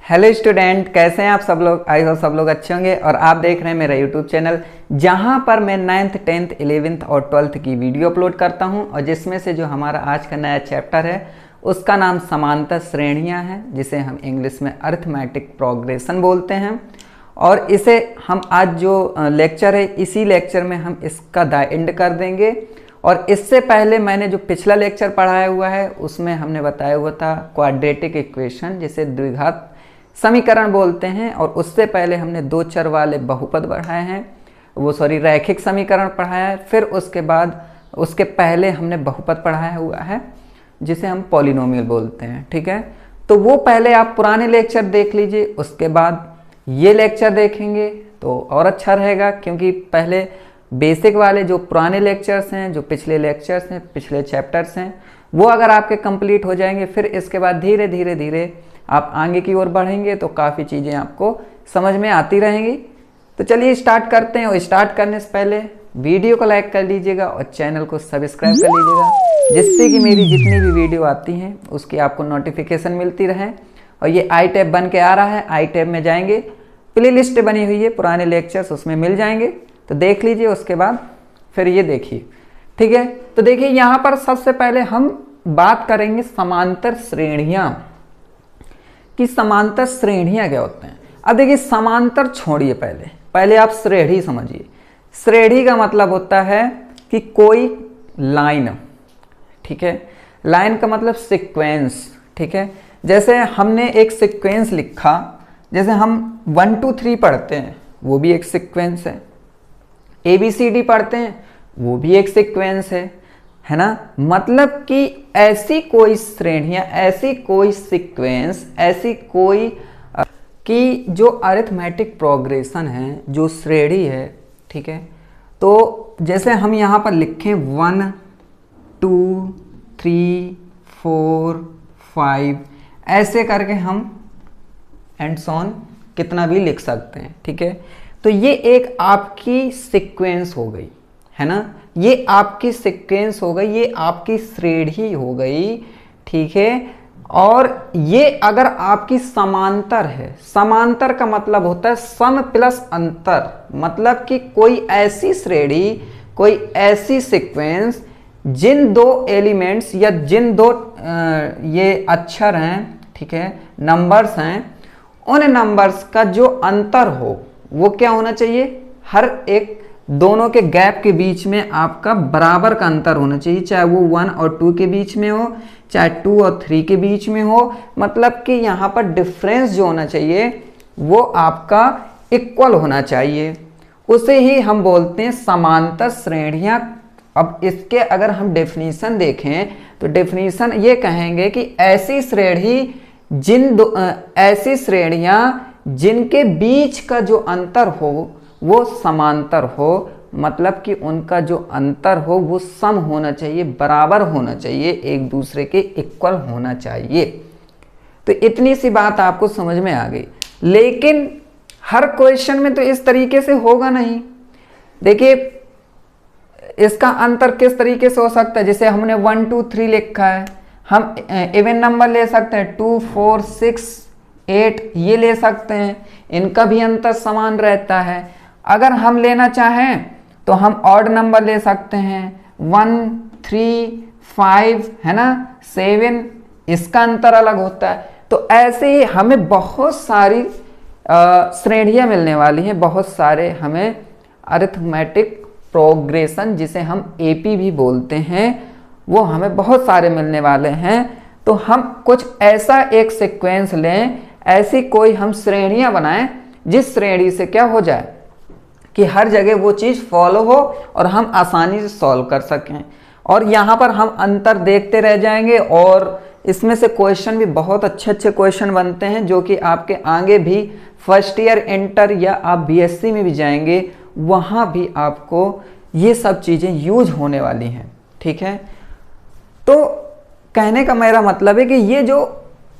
Hello student, कैसे हैं आप सब लोग। आई होप सब लोग अच्छे होंगे और आप देख रहे हैं मेरा यूट्यूब चैनल जहां पर मैं 9th 10th 11th और 12th की वीडियो अपलोड करता हूं और जिसमें से जो हमारा आज का नया चैप्टर है उसका नाम समांतर श्रेणियां है, जिसे हम इंग्लिश में अरिथमेटिक प्रोग्रेशन बोलते हैं। और इसे हम आज जो लेक्चर है इसी लेक्चर में हम इसका द एंड कर देंगे। और इससे पहले मैंने जो पिछला लेक्चर पढ़ाया हुआ है उसमें हमने बताया हुआ था क्वाड्रेटिक इक्वेशन, जिसे द्विघात समीकरण बोलते हैं। और उससे पहले हमने दो चर वाले बहुपद पढ़ाए हैं, रैखिक समीकरण पढ़ाया है। फिर उसके बाद उसके पहले हमने बहुपद पढ़ाया हुआ है जिसे हम पॉलिनोमियल बोलते हैं। ठीक है, तो वो पहले आप पुराने लेक्चर देख लीजिए, उसके बाद ये लेक्चर देखेंगे तो और अच्छा रहेगा, क्योंकि पहले बेसिक वाले जो पुराने लेक्चर्स हैं, जो पिछले लेक्चर्स हैं, पिछले चैप्टर्स हैं, वो अगर आपके कंप्लीट हो जाएंगे फिर इसके बाद धीरे धीरे धीरे आप आगे की ओर बढ़ेंगे तो काफ़ी चीज़ें आपको समझ में आती रहेंगी। तो चलिए स्टार्ट करते हैं। और स्टार्ट करने से पहले वीडियो को लाइक कर लीजिएगा और चैनल को सब्सक्राइब कर लीजिएगा, जिससे कि मेरी जितनी भी वीडियो आती हैं उसकी आपको नोटिफिकेशन मिलती रहे। और ये आई टैब बन के आ रहा है, आई टैब में जाएंगे, प्ले लिस्ट बनी हुई है पुराने लेक्चर्स, उसमें मिल जाएंगे, तो देख लीजिए। उसके बाद फिर ये देखिए। ठीक है, तो देखिए यहाँ पर सबसे पहले हम बात करेंगे समांतर श्रेणियाँ कि समांतर श्रेणियाँ क्या होते हैं। अब देखिए समांतर छोड़िए, पहले आप श्रेणी समझिए। श्रेणी का मतलब होता है कि कोई लाइन, ठीक है, लाइन का मतलब सीक्वेंस। ठीक है, जैसे हमने एक सीक्वेंस लिखा, जैसे हम 1 2 3 पढ़ते हैं वो भी एक सीक्वेंस है, ABCD पढ़ते हैं वो भी एक सीक्वेंस है ना। मतलब कि ऐसी कोई श्रेणियां, ऐसी कोई सीक्वेंस, ऐसी कोई कि जो अरिथमेटिक प्रोग्रेशन है, जो श्रेणी है। ठीक है, तो जैसे हम यहाँ पर लिखें 1 2 3 4 5, ऐसे करके हम एंड सो ऑन कितना भी लिख सकते हैं। ठीक है, तो ये एक आपकी सीक्वेंस हो गई, है ना, ये आपकी सीक्वेंस हो गई, ये आपकी श्रेणी हो गई। ठीक है, और ये अगर आपकी समांतर है, समांतर का मतलब होता है सम प्लस अंतर, मतलब कि कोई ऐसी श्रेणी, कोई ऐसी सीक्वेंस जिन दो एलिमेंट्स या जिन दो ये अक्षर हैं, ठीक है, नंबर्स हैं, उन नंबर्स का जो अंतर हो वो क्या होना चाहिए, हर एक दोनों के गैप के बीच में आपका बराबर का अंतर होना चाहिए, चाहे वो 1 और 2 के बीच में हो, चाहे 2 और 3 के बीच में हो। मतलब कि यहाँ पर डिफरेंस जो होना चाहिए वो आपका इक्वल होना चाहिए, उसे ही हम बोलते हैं समांतर श्रेणियाँ। अब इसके अगर हम डेफिनीशन देखें तो डेफिनीशन ये कहेंगे कि ऐसी श्रेणी ऐसी श्रेणियाँ जिनके बीच का जो अंतर हो वो समांतर हो, मतलब कि उनका जो अंतर हो वो सम होना चाहिए, बराबर होना चाहिए, एक दूसरे के इक्वल होना चाहिए। तो इतनी सी बात आपको समझ में आ गई। लेकिन हर क्वेश्चन में तो इस तरीके से होगा नहीं। देखिए इसका अंतर किस तरीके से हो सकता है, जैसे हमने 1 2 3 लिखा है, हम इवन नंबर ले सकते हैं 2 4 6 8 ये ले सकते हैं, इनका भी अंतर समान रहता है। अगर हम लेना चाहें तो हम ऑड नंबर ले सकते हैं, 1 3 5, है ना, 7, इसका अंतर अलग होता है। तो ऐसे ही हमें बहुत सारी श्रेणियां मिलने वाली हैं, बहुत सारे हमें अरिथमेटिक प्रोग्रेशन, जिसे हम AP भी बोलते हैं, वो हमें बहुत सारे मिलने वाले हैं। तो हम कुछ ऐसा एक सीक्वेंस लें, ऐसी कोई हम श्रेणियां बनाएं जिस श्रेणी से क्या हो जाए कि हर जगह वो चीज़ फॉलो हो और हम आसानी से सॉल्व कर सकें। और यहाँ पर हम अंतर देखते रह जाएंगे और इसमें से क्वेश्चन भी बहुत अच्छे अच्छे क्वेश्चन बनते हैं, जो कि आपके आगे भी फर्स्ट ईयर इंटर या आप BSc में भी जाएंगे, वहाँ भी आपको ये सब चीज़ें यूज होने वाली हैं। ठीक है, तो कहने का मेरा मतलब है कि ये जो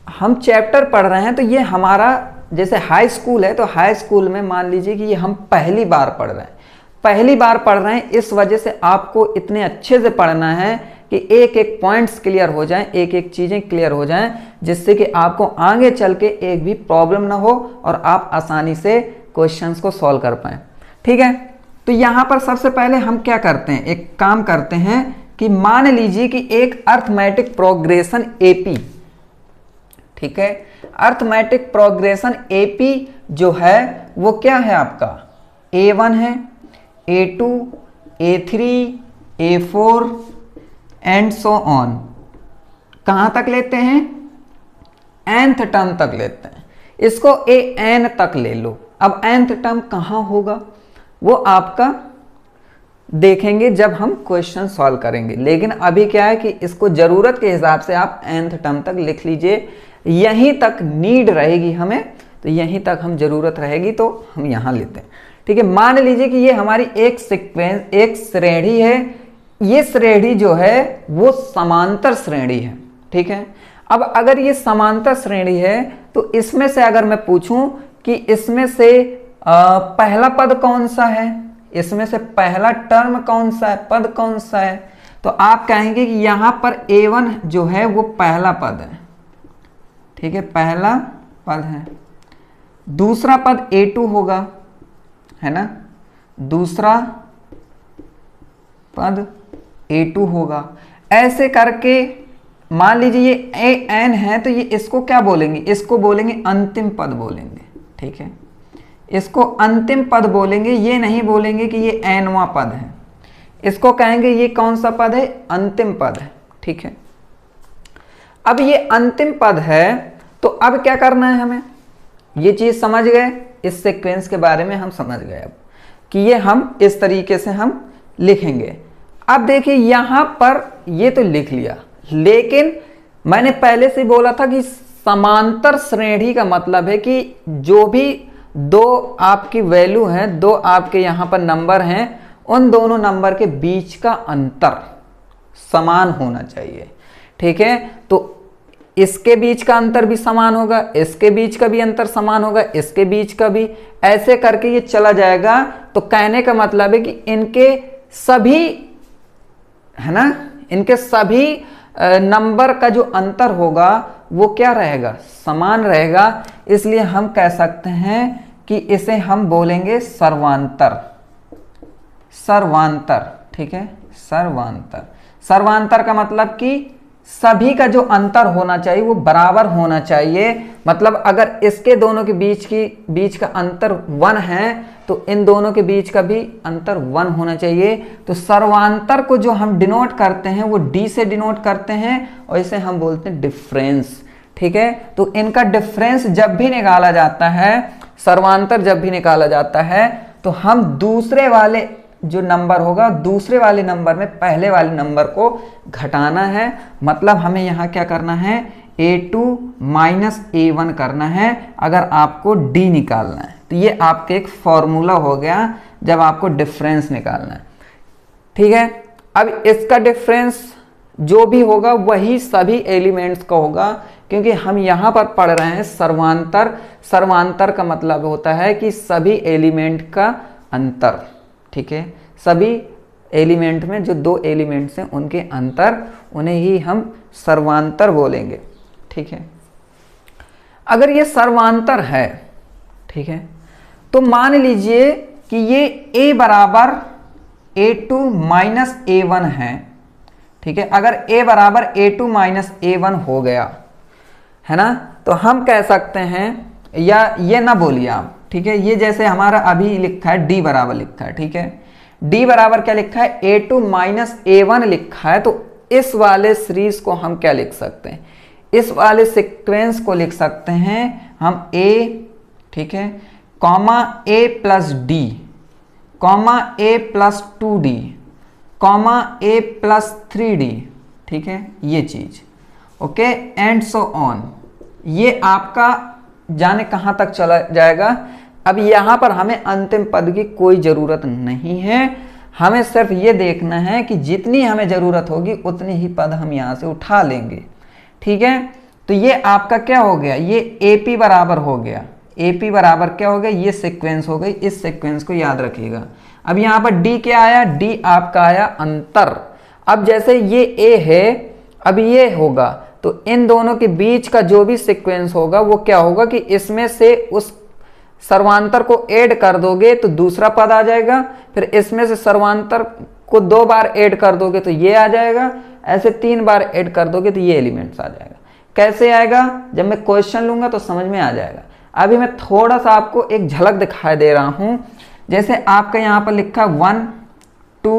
हम चैप्टर पढ़ रहे हैं तो ये हमारा जैसे हाई स्कूल है, तो हाई स्कूल में मान लीजिए कि ये हम पहली बार पढ़ रहे हैं, पहली बार पढ़ रहे हैं, इस वजह से आपको इतने अच्छे से पढ़ना है कि एक एक पॉइंट्स क्लियर हो जाएं, एक एक चीज़ें क्लियर हो जाएं, जिससे कि आपको आगे चल के एक भी प्रॉब्लम ना हो और आप आसानी से क्वेश्चंस को सॉल्व कर पाएं। ठीक है, तो यहाँ पर सबसे पहले हम क्या करते हैं, एक काम करते हैं कि मान लीजिए कि एक अर्थमेटिक प्रोग्रेशन एपी, ठीक है, अर्थमेटिक प्रोग्रेशन एपी जो है वो क्या है आपका A1 है, A2, A3, A4 and so on. कहां तक लेते हैं, nth टर्म तक लेते हैं, इसको an तक ले लो। अब nth टर्म कहां होगा वो आपका देखेंगे जब हम क्वेश्चन सॉल्व करेंगे, लेकिन अभी क्या है कि इसको जरूरत के हिसाब से आप nth टर्म तक लिख लीजिए, यहीं तक नीड रहेगी हमें, तो यहीं तक हम जरूरत रहेगी तो हम यहां लेते हैं। ठीक है, मान लीजिए कि ये हमारी एक सीक्वेंस, एक श्रेणी है, ये श्रेणी जो है वो समांतर श्रेणी है। ठीक है, अब अगर ये समांतर श्रेणी है तो इसमें से अगर मैं पूछूं कि इसमें से पहला पद कौन सा है, इसमें से पहला टर्म कौन सा है, पद कौन सा है, तो आप कहेंगे कि यहां पर A1 जो है वो पहला पद है। ठीक है, पहला पद है। दूसरा पद A2 होगा, है ना, दूसरा पद A2 होगा। ऐसे करके मान लीजिए ये an है तो ये इसको क्या बोलेंगे, इसको बोलेंगे अंतिम पद बोलेंगे। ठीक है, इसको अंतिम पद बोलेंगे, ये नहीं बोलेंगे कि ये nवां पद है, इसको कहेंगे ये कौन सा पद है, अंतिम पद है। ठीक है, अब ये अंतिम पद है तो अब क्या करना है हमें, ये चीज समझ गए, इस सीक्वेंस के बारे में हम समझ गए अब कि ये हम इस तरीके से हम लिखेंगे। अब देखिए यहां पर ये तो लिख लिया, लेकिन मैंने पहले से बोला था कि समांतर श्रेणी का मतलब है कि जो भी दो आपकी वैल्यू हैं, दो आपके यहां पर नंबर हैं, उन दोनों नंबर के बीच का अंतर समान होना चाहिए। ठीक है, तो इसके बीच का अंतर भी समान होगा, इसके बीच का भी अंतर समान होगा, इसके बीच का भी, ऐसे करके ये चला जाएगा। तो कहने का मतलब है कि इनके सभी, है ना, इनके सभी नंबर का जो अंतर होगा वो क्या रहेगा, समान रहेगा। इसलिए हम कह सकते हैं कि इसे हम बोलेंगे सर्वांतर, सर्वांतर। ठीक है, सर्वांतर, सर्वांतर का मतलब कि सभी का जो अंतर होना चाहिए वो बराबर होना चाहिए। मतलब अगर इसके दोनों के बीच का अंतर 1 है तो इन दोनों के बीच का भी अंतर 1 होना चाहिए। तो सर्वांतर को जो हम डिनोट करते हैं वो D से डिनोट करते हैं और इसे हम बोलते हैं डिफरेंस। ठीक है, तो इनका डिफरेंस जब भी निकाला जाता है, सर्वांतर जब भी निकाला जाता है, तो हम दूसरे वाले जो नंबर होगा, दूसरे वाले नंबर में पहले वाले नंबर को घटाना है। मतलब हमें यहाँ क्या करना है, A2 माइनस A1 करना है अगर आपको D निकालना है। तो ये आपके एक फॉर्मूला हो गया जब आपको डिफरेंस निकालना है। ठीक है, अब इसका डिफरेंस जो भी होगा वही सभी एलिमेंट्स का होगा, क्योंकि हम यहाँ पर पढ़ रहे हैं सर्वांतर। सर्वांतर का मतलब होता है कि सभी एलिमेंट का अंतर। ठीक है, सभी एलिमेंट में जो दो एलिमेंट्स हैं उनके अंतर, उन्हें ही हम सर्वांतर बोलेंगे। ठीक है, अगर ये सर्वांतर है, ठीक है, तो मान लीजिए कि ये A बराबर A2 माइनस A1 है। ठीक है, अगर A बराबर A2 माइनस A1 हो गया, है ना, तो हम कह सकते हैं, या ये ना बोलिए आप, ठीक है, ये जैसे हमारा अभी लिखा है D बराबर लिखा है। ठीक है, D बराबर क्या लिखा है, A2 माइनस A1 लिखा है। तो इस वाले सीरीज को हम क्या लिख सकते हैं, इस वाले सीक्वेंस को लिख सकते हैं हम A, ठीक है, comma A plus D, comma A plus 2D, comma A plus 3D। ठीक है, ये चीज, ओके, एंड सो ऑन। ये आपका जाने कहां तक चला जाएगा। अब यहां पर हमें अंतिम पद की कोई जरूरत नहीं है, हमें सिर्फ ये देखना है कि जितनी हमें जरूरत होगी उतनी ही पद हम यहां से उठा लेंगे। ठीक है, तो ये आपका क्या हो गया, ये AP बराबर हो गया। AP बराबर क्या हो गया, ये सीक्वेंस हो गई। इस सीक्वेंस को याद रखिएगा। अब यहां पर D क्या आया, D आपका आया अंतर। अब जैसे ये ए है, अब ये होगा, तो इन दोनों के बीच का जो भी सीक्वेंस होगा वो क्या होगा कि इसमें से उस सर्वांतर को ऐड कर दोगे तो दूसरा पद आ जाएगा, फिर इसमें से सर्वांतर को 2 बार ऐड कर दोगे तो ये आ जाएगा, ऐसे 3 बार ऐड कर दोगे तो ये एलिमेंट्स आ जाएगा। कैसे आएगा, जब मैं क्वेश्चन लूंगा तो समझ में आ जाएगा। अभी मैं थोड़ा सा आपको एक झलक दिखाई दे रहा हूं। जैसे आपका यहां पर लिखा 1 2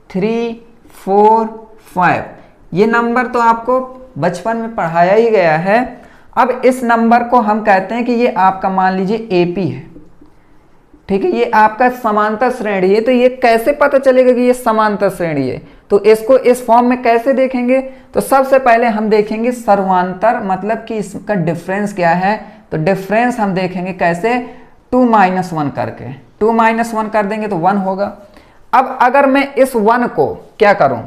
3 4 5, ये नंबर तो आपको बचपन में पढ़ाया ही गया है। अब इस नंबर को हम कहते हैं कि ये आपका मान लीजिए एपी है, ठीक है, ये आपका समांतर श्रेणी है। तो ये कैसे पता चलेगा कि ये समांतर श्रेणी है, तो इसको इस फॉर्म में कैसे देखेंगे, तो सबसे पहले हम देखेंगे सर्वांतर, मतलब कि इसका डिफरेंस क्या है। तो डिफरेंस हम देखेंगे कैसे, 2 - 1 करके, 2 - 1 कर देंगे तो 1 होगा। अब अगर मैं इस 1 को क्या करूं,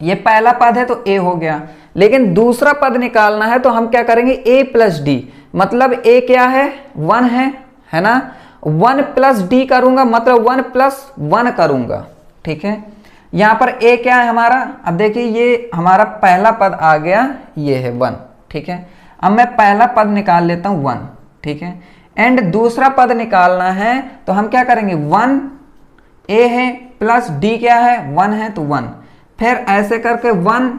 ये पहला पद है तो a हो गया, लेकिन दूसरा पद निकालना है तो हम क्या करेंगे, a + d, मतलब a क्या है, 1 है ना, 1 + d करूंगा, मतलब 1 + 1 करूंगा, ठीक है। यहां पर a क्या है हमारा, अब देखिए ये हमारा पहला पद आ गया, ये है 1, ठीक है। अब मैं पहला पद निकाल लेता हूं 1, ठीक है, एंड दूसरा पद निकालना है तो हम क्या करेंगे, 1 a है प्लस d क्या है, 1 है तो 1, फिर ऐसे करके 1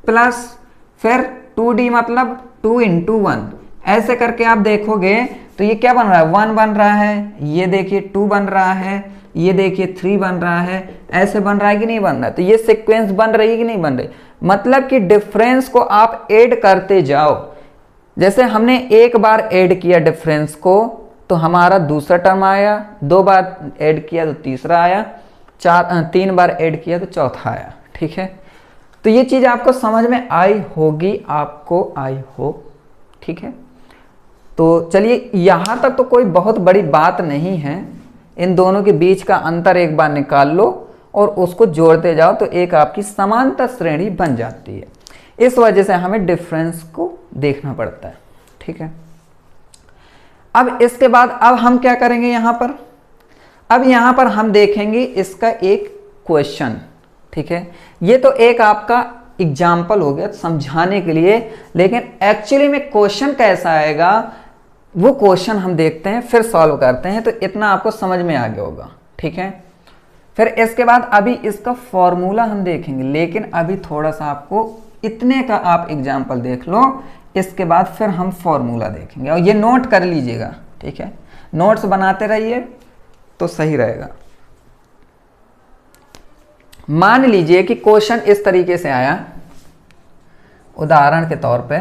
प्लस फिर 2d, मतलब 2 × 1, ऐसे करके आप देखोगे तो ये क्या बन रहा है, 1 बन रहा है, ये देखिए 2 बन रहा है, ये देखिए 3 बन रहा है, ऐसे बन रहा है कि नहीं बन रहा है। तो ये सीक्वेंस बन रही है कि नहीं बन रही, मतलब कि डिफरेंस को आप ऐड करते जाओ। जैसे हमने एक बार ऐड किया डिफरेंस को तो हमारा दूसरा टर्म आया, 2 बार ऐड किया तो तीसरा आया, 3 बार ऐड किया तो चौथा आया, ठीक है। तो ये चीज आपको समझ में आई होगी, आपको आई हो, ठीक है। तो चलिए यहां तक तो कोई बहुत बड़ी बात नहीं है, इन दोनों के बीच का अंतर एक बार निकाल लो और उसको जोड़ते जाओ तो एक आपकी समांतर श्रेणी बन जाती है। इस वजह से हमें डिफरेंस को देखना पड़ता है, ठीक है। अब इसके बाद अब हम क्या करेंगे यहां पर, अब यहां पर हम देखेंगे इसका एक क्वेश्चन, ठीक है। ये तो एक आपका एग्जाम्पल हो गया समझाने के लिए, लेकिन एक्चुअली में क्वेश्चन कैसा आएगा वो क्वेश्चन हम देखते हैं फिर सॉल्व करते हैं, तो इतना आपको समझ में आ गया होगा, ठीक है। फिर इसके बाद अभी इसका फॉर्मूला हम देखेंगे, लेकिन अभी थोड़ा सा आपको इतने का आप एग्जाम्पल देख लो, इसके बाद फिर हम फॉर्मूला देखेंगे। और ये नोट कर लीजिएगा, ठीक है, नोट्स बनाते रहिए तो सही रहेगा। मान लीजिए कि क्वेश्चन इस तरीके से आया, उदाहरण के तौर पे,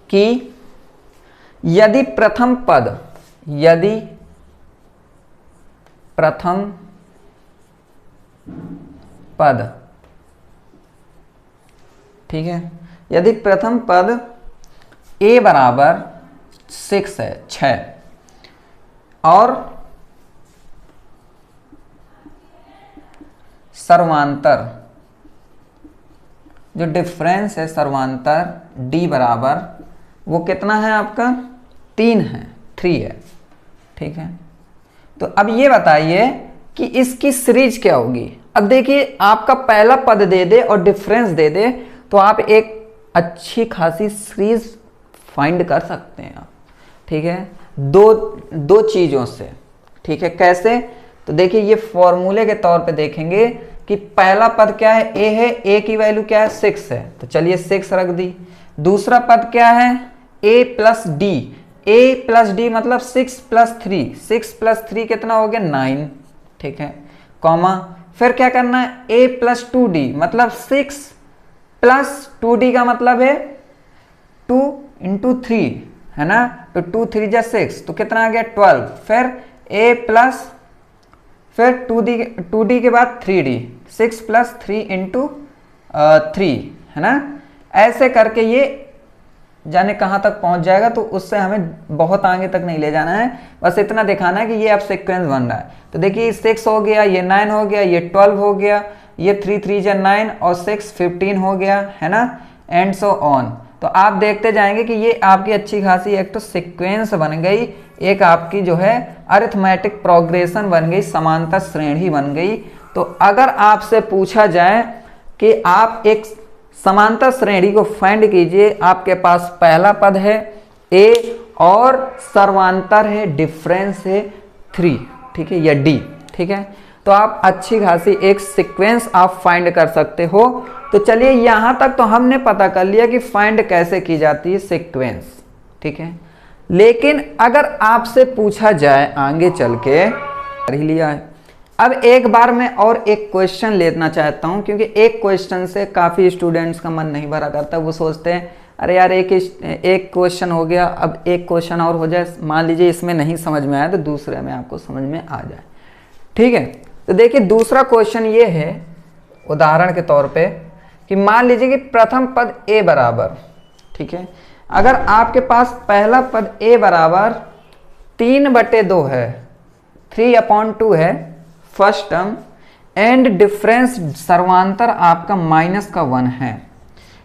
कि यदि प्रथम पद, ठीक है, यदि प्रथम पद a = 6 है, 6, और सर्वांतर जो डिफरेंस है सर्वांतर d बराबर वो कितना है आपका, 3 है, 3 है, ठीक है। तो अब ये बताइए कि इसकी सीरीज क्या होगी। अब देखिए आपका पहला पद दे दे और डिफरेंस दे दे तो आप एक अच्छी खासी सीरीज फाइंड कर सकते हैं आप, ठीक है, दो चीजों से, ठीक है। कैसे, तो देखिए ये फॉर्मूले के तौर पे देखेंगे कि पहला पद क्या है, a है, a की वैल्यू क्या है, 6 है, तो चलिए 6 रख दी। दूसरा पद क्या है, a + d, a + d मतलब 6 + 3, 6 + 3 कितना हो गया, 9, ठीक है, कॉमा, फिर क्या करना है, a + 2d मतलब 6 + 2d का मतलब है 2 × 3, है ना, तो 2 × 3 = 6, तो कितना आ गया, 12, फिर a प्लस फिर 2d के बाद 3d, 6 + 3 × 3, है ना। ऐसे करके ये जाने कहाँ तक पहुंच जाएगा, तो उससे हमें बहुत आगे तक नहीं ले जाना है, बस इतना दिखाना है कि ये अब सीक्वेंस बन रहा है। तो देखिए 6 हो गया, ये 9 हो गया, ये 12 हो गया, ये 3 × 3 = 9 और 6 15 हो गया, है ना, एंड सो ऑन। तो आप देखते जाएंगे कि ये आपकी अच्छी खासी एक तो सीक्वेंस बन गई, एक आपकी जो है अरिथमेटिक प्रोग्रेशन बन गई, समांतर श्रेणी बन गई। तो अगर आपसे पूछा जाए कि आप एक समांतर श्रेणी को फाइंड कीजिए, आपके पास पहला पद है ए और सर्वांतर है, डिफरेंस है 3, ठीक है, या डी, ठीक है, तो आप अच्छी खासी एक सीक्वेंस आप फाइंड कर सकते हो। तो चलिए यहां तक तो हमने पता कर लिया कि फाइंड कैसे की जाती है सीक्वेंस, ठीक है। लेकिन अगर आपसे पूछा जाए आगे चल के, कर ही लिया है, अब एक बार मैं और एक क्वेश्चन लेना चाहता हूं, क्योंकि एक क्वेश्चन से काफ़ी स्टूडेंट्स का मन नहीं भरा करता, वो सोचते हैं अरे यार एक क्वेश्चन हो गया, अब एक क्वेश्चन और हो जाए, मान लीजिए इसमें नहीं समझ में आया तो दूसरे में आपको समझ में आ जाए, ठीक है। तो देखिए दूसरा क्वेश्चन ये है उदाहरण के तौर पे कि मान लीजिए कि प्रथम पद a बराबर, ठीक है, अगर आपके पास पहला पद a बराबर 3/2 है, 3/2 है फर्स्ट टर्म, एंड डिफरेंस सर्वांतर आपका -1 है,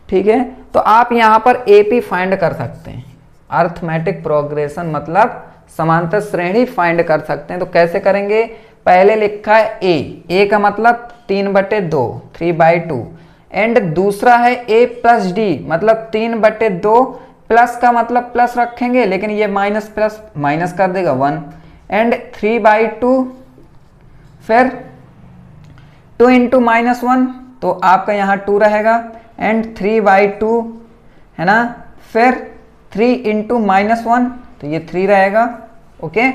ठीक है, तो आप यहां पर AP फाइंड कर सकते हैं, अर्थमेटिक प्रोग्रेशन मतलब समांतर श्रेणी फाइंड कर सकते हैं। तो कैसे करेंगे, पहले लिखा है A का मतलब 3/2, 3/2, एंड दूसरा है A प्लस D मतलब 3/2, प्लस का मतलब प्लस रखेंगे लेकिन ये माइनस प्लस माइनस कर देगा 1, एंड 3/2, फिर 2 × -1 तो आपका यहाँ 2 रहेगा, एंड 3/2 है ना, फिर 3 × -1 तो ये 3 रहेगा, ओके।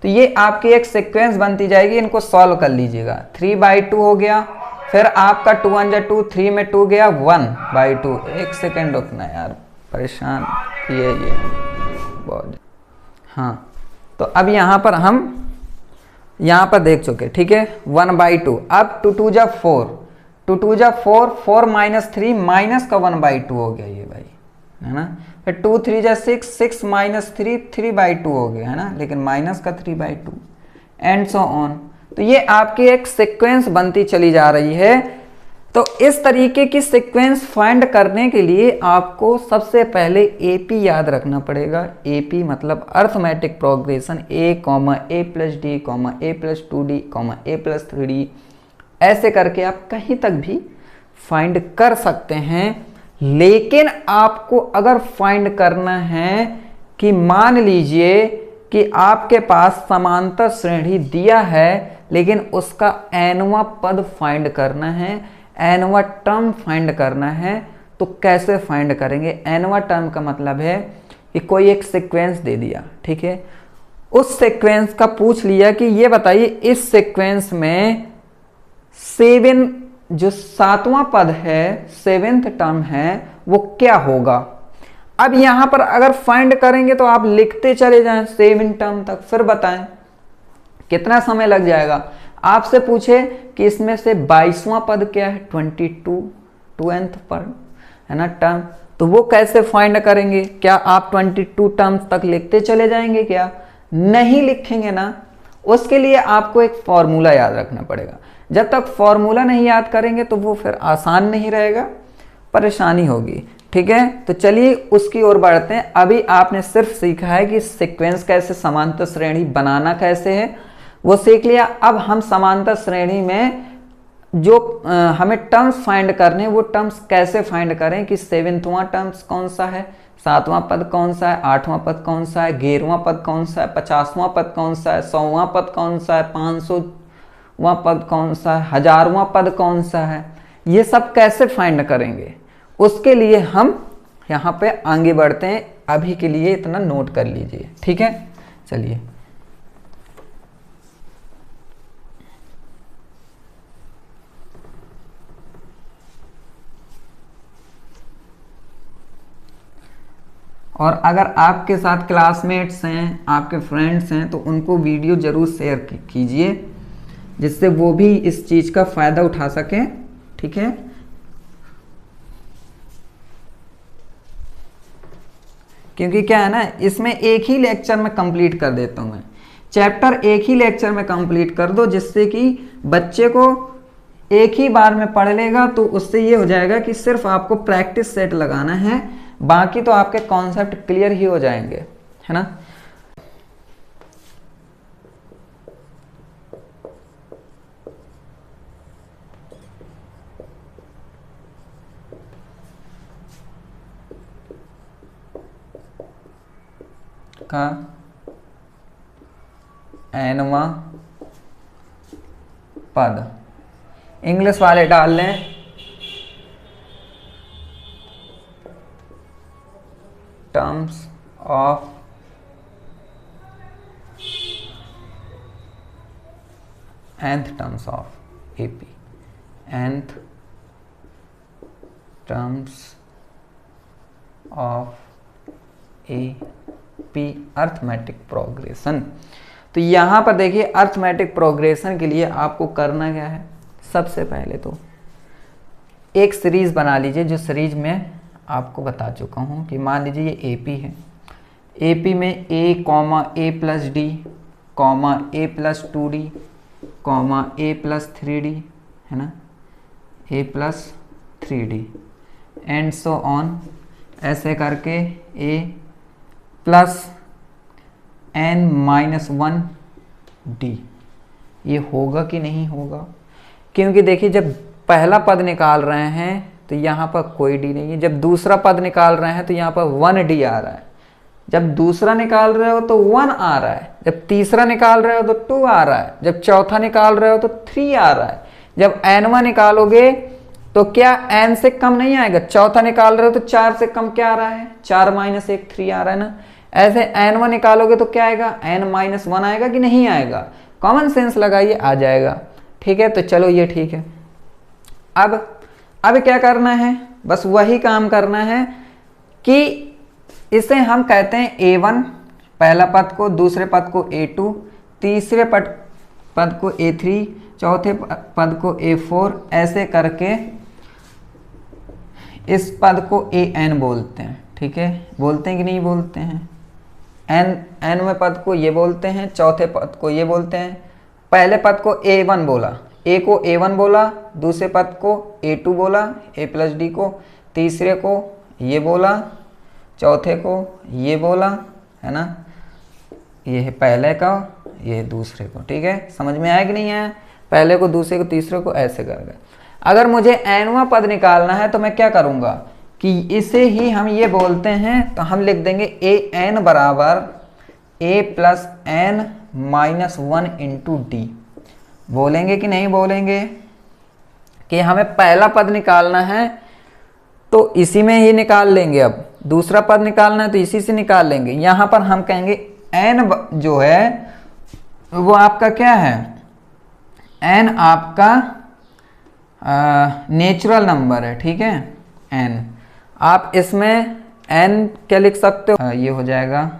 तो ये आपकी एक सीक्वेंस बनती जाएगी, इनको सॉल्व कर लीजिएगा। 3/2 हो गया, फिर आपका 2 × 2 3 में 2 गया 1/2, एक सेकेंड रुकना यार, परेशान किए ये बहुत, हाँ। तो अब यहाँ पर हम यहाँ पर देख चुके, ठीक है, 1/2, अब 2 × 2 = 4, 2 × 2 = 4, 4 - 3 माइनस का 1/2 हो गया ये भाई, है ना, फिर 2 × 3 = 6, 6 - 3 3/2 हो गया, है ना, लेकिन माइनस का 3/2, एंड सो ऑन। तो ये आपकी एक सीक्वेंस बनती चली जा रही है। तो इस तरीके की सीक्वेंस फाइंड करने के लिए आपको सबसे पहले AP याद रखना पड़ेगा। AP मतलब arithmetic progression, A, A + D, A + 2D, A + 3D, ऐसे करके आप कहीं तक भी फाइंड कर सकते हैं। लेकिन आपको अगर फाइंड करना है कि मान लीजिए कि आपके पास समांतर श्रेणी दिया है लेकिन उसका nवां पद फाइंड करना है, nवां टर्म फाइंड करना है, तो कैसे फाइंड करेंगे। nवां टर्म का मतलब है कि कोई एक सीक्वेंस दे दिया, ठीक है, उस सीक्वेंस का पूछ लिया कि ये बताइए इस सीक्वेंस में 7 जो 7वां पद है, 7th टर्म है, वो क्या होगा। अब यहां पर अगर फाइंड करेंगे तो आप लिखते चले जाएं 7 टर्म तक, फिर बताएं कितना समय लग जाएगा। आपसे पूछे कि इसमें से 22वां पद क्या है, 22, 2nth पद है ना टर्म, तो वो कैसे फाइंड करेंगे। क्या आप 22 टर्म्स तक लिखते चले जाएंगे, क्या नहीं लिखेंगे ना। उसके लिए आपको एक फॉर्मूला याद रखना पड़ेगा। जब तक फॉर्मूला नहीं याद करेंगे तो वो फिर आसान नहीं रहेगा, परेशानी होगी, ठीक है। तो चलिए उसकी ओर बढ़ते हैं। अभी आपने सिर्फ सीखा है कि सीक्वेंस कैसे, समांतर श्रेणी बनाना कैसे है, वो सीख लिया। अब हम समांतर श्रेणी में जो हमें टर्म्स फाइंड करने, वो टर्म्स कैसे फाइंड करें कि 7वां टर्म्स कौन सा है, 7वां पद कौन सा है, 8वां पद कौन सा है, 11वां पद कौन सा है, 50वां पद कौन सा है, 100वां पद कौन सा है, 500वां पद कौन सा है, 1000वां पद कौन सा है, ये सब कैसे फाइंड करेंगे। उसके लिए हम यहाँ पे आगे बढ़ते हैं। अभी के लिए इतना नोट कर लीजिए, ठीक है। चलिए और अगर आपके साथ क्लासमेट्स हैं, आपके फ्रेंड्स हैं, तो उनको वीडियो जरूर शेयर कीजिए, जिससे वो भी इस चीज़ का फ़ायदा उठा सकें, ठीक है। क्योंकि क्या है ना, इसमें एक ही लेक्चर में कंप्लीट कर देता हूँ मैं, चैप्टर एक ही लेक्चर में कंप्लीट कर दो, जिससे कि बच्चे को एक ही बार में पढ़ लेगा। तो उससे ये हो जाएगा कि सिर्फ आपको प्रैक्टिस सेट लगाना है, बाकी तो आपके कॉन्सेप्ट क्लियर ही हो जाएंगे, है ना। का nवां पद, इंग्लिश वाले डाल लें terms of nth terms of AP, nth terms of AP arithmetic progression. तो यहाँ पर देखिए अर्थमेटिक प्रोग्रेशन के लिए आपको करना क्या है, सबसे पहले तो एक सीरीज बना लीजिए, जो सीरीज में आपको बता चुका हूँ कि मान लीजिए ये एपी है, एपी में a comma A plus D comma A plus 2d comma A plus 3d है ना, A plus 3d and so on, ऐसे करके a प्लस n-1d। ये होगा कि नहीं होगा, क्योंकि देखिए जब पहला पद निकाल रहे हैं तो यहाँ पर कोई d नहीं है, जब दूसरा पद निकाल रहे हैं तो यहाँ पर 1d आ रहा है, जब दूसरा निकाल रहे हो तो 1 आ रहा है, जब तीसरा निकाल रहे हो तो 2 आ रहा है, जब चौथा निकाल रहे हो तो 3 आ रहा है, जब n1 निकालोगे तो क्या n से कम नहीं आएगा, चौथा निकाल रहे हो तो 4 से कम क्या आ रहा है, 4 - 1 3 आ रहा है ना। ऐसे n1 निकालोगे तो क्या आएगा, n-1 आएगा कि नहीं आएगा, कॉमन सेंस लगाइए, आ जाएगा। ठीक है, तो चलो ये ठीक है। अब क्या करना है, बस वही काम करना है कि इसे हम कहते हैं a1 पहला पद को, दूसरे पद को a2, तीसरे पद को a3, चौथे पद को a4, ऐसे करके इस पद को an बोलते हैं। ठीक है, बोलते हैं कि नहीं बोलते हैं, nवें पद को ये बोलते हैं, चौथे पद को ये बोलते हैं। पहले पद को a1 बोला, a को a1 बोला, दूसरे पद को a2 बोला, a प्लस डी को, तीसरे को ये बोला, चौथे को ये बोला, है ना। ये है पहले का, ये है दूसरे को। ठीक है, समझ में आया कि नहीं आया, पहले को, दूसरे को, तीसरे को, ऐसे कर गए। अगर मुझे nवां पद निकालना है तो मैं क्या करूँगा कि इसे ही हम ये बोलते हैं, तो हम लिख देंगे an बराबर a plus n-1 into D. बोलेंगे कि नहीं बोलेंगे कि हमें पहला पद निकालना है तो इसी में ही निकाल लेंगे, अब दूसरा पद निकालना है तो इसी से निकाल लेंगे। यहाँ पर हम कहेंगे n जो है वो आपका क्या है, n आपका नेचुरल नंबर है। ठीक है, n आप इसमें n क्या लिख सकते हो, ये हो जाएगा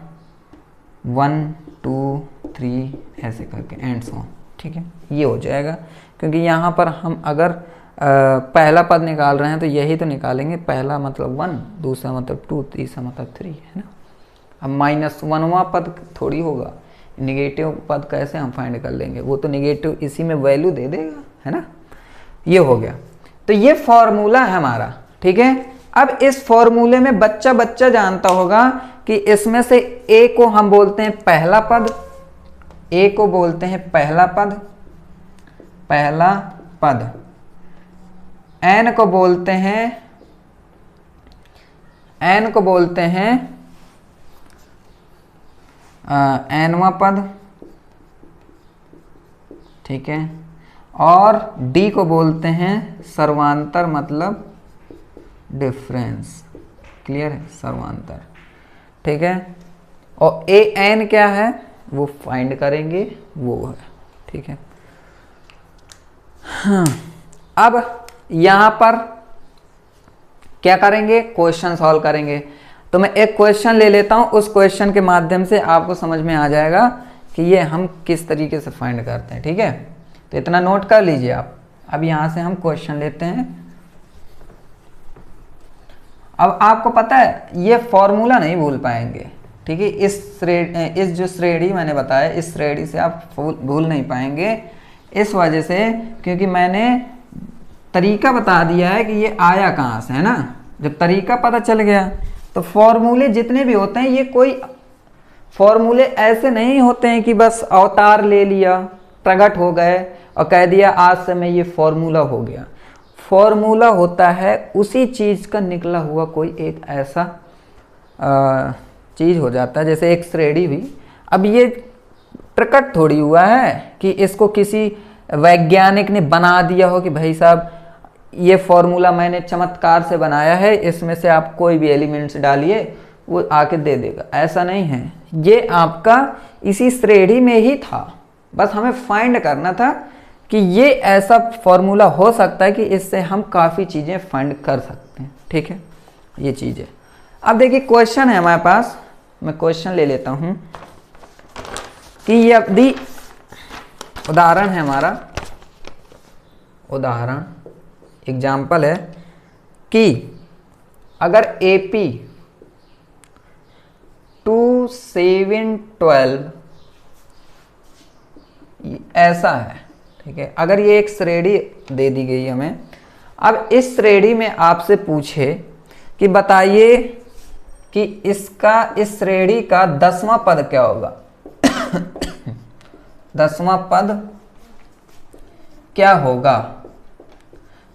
1 2 3 ऐसे करके एंड सो। ठीक है, ये हो जाएगा, क्योंकि यहाँ पर हम अगर पहला पद निकाल रहे हैं तो यही तो निकालेंगे, पहला मतलब 1, दूसरा मतलब 2, तीसरा मतलब 3, है ना। अब -1वां पद थोड़ी होगा, निगेटिव पद कैसे हम फाइंड कर लेंगे, वो तो निगेटिव इसी में वैल्यू दे देगा, है ना। ये हो गया, तो ये फॉर्मूला है हमारा। ठीक है, अब इस फॉर्मूले में बच्चा जानता होगा कि इसमें से a को हम बोलते हैं पहला पद, a को बोलते हैं पहला पद, n को बोलते हैं nवां पद। ठीक है, और d को बोलते हैं सर्वांतर, मतलब डिफरेंस। क्लियर है, सर्वांतर। ठीक है, और an क्या है वो फाइंड करेंगे, वो है। ठीक है, हाँ, अब यहाँ पर क्या करेंगे, क्वेश्चन सॉल्व करेंगे। तो मैं एक क्वेश्चन ले लेता हूँ, उस क्वेश्चन के माध्यम से आपको समझ में आ जाएगा कि ये हम किस तरीके से फाइंड करते हैं। ठीक है, तो इतना नोट कर लीजिए आप। अब यहाँ से हम क्वेश्चन लेते हैं। अब आपको पता है ये फॉर्मूला नहीं भूल पाएंगे। ठीक है, इस जो श्रेणी मैंने बताया, इस श्रेणी से आप भूल नहीं पाएंगे, इस वजह से क्योंकि मैंने तरीका बता दिया है कि ये आया कहाँ से, है ना। जब तरीका पता चल गया तो फॉर्मूले जितने भी होते हैं, ये कोई फॉर्मूले ऐसे नहीं होते हैं कि बस अवतार ले लिया, प्रकट हो गए और कह दिया आज से मैं ये फॉर्मूला हो गया। फॉर्मूला होता है उसी चीज़ का निकला हुआ कोई एक ऐसा चीज़ हो जाता है। जैसे एक श्रेणी हुई, अब ये प्रकट थोड़ी हुआ है कि इसको किसी वैज्ञानिक ने बना दिया हो कि भाई साहब ये फॉर्मूला मैंने चमत्कार से बनाया है, इसमें से आप कोई भी एलिमेंट्स डालिए वो आके दे देगा, ऐसा नहीं है। ये आपका इसी श्रेणी में ही था, बस हमें फाइंड करना था कि ये ऐसा फॉर्मूला हो सकता है कि इससे हम काफ़ी चीज़ें फाइंड कर सकते हैं। ठीक है, ये चीज़ है। अब देखिए क्वेश्चन है हमारे पास, मैं क्वेश्चन ले लेता हूँ कि यदि उदाहरण है हमारा, उदाहरण एग्जाम्पल है कि अगर AP 2 7 12 ऐसा है, ठीक है। अगर ये एक श्रेणी दे दी गई हमें, अब इस श्रेणी में आपसे पूछे कि बताइए कि इसका, इस श्रेणी का 10वां पद क्या होगा 10वां पद क्या होगा,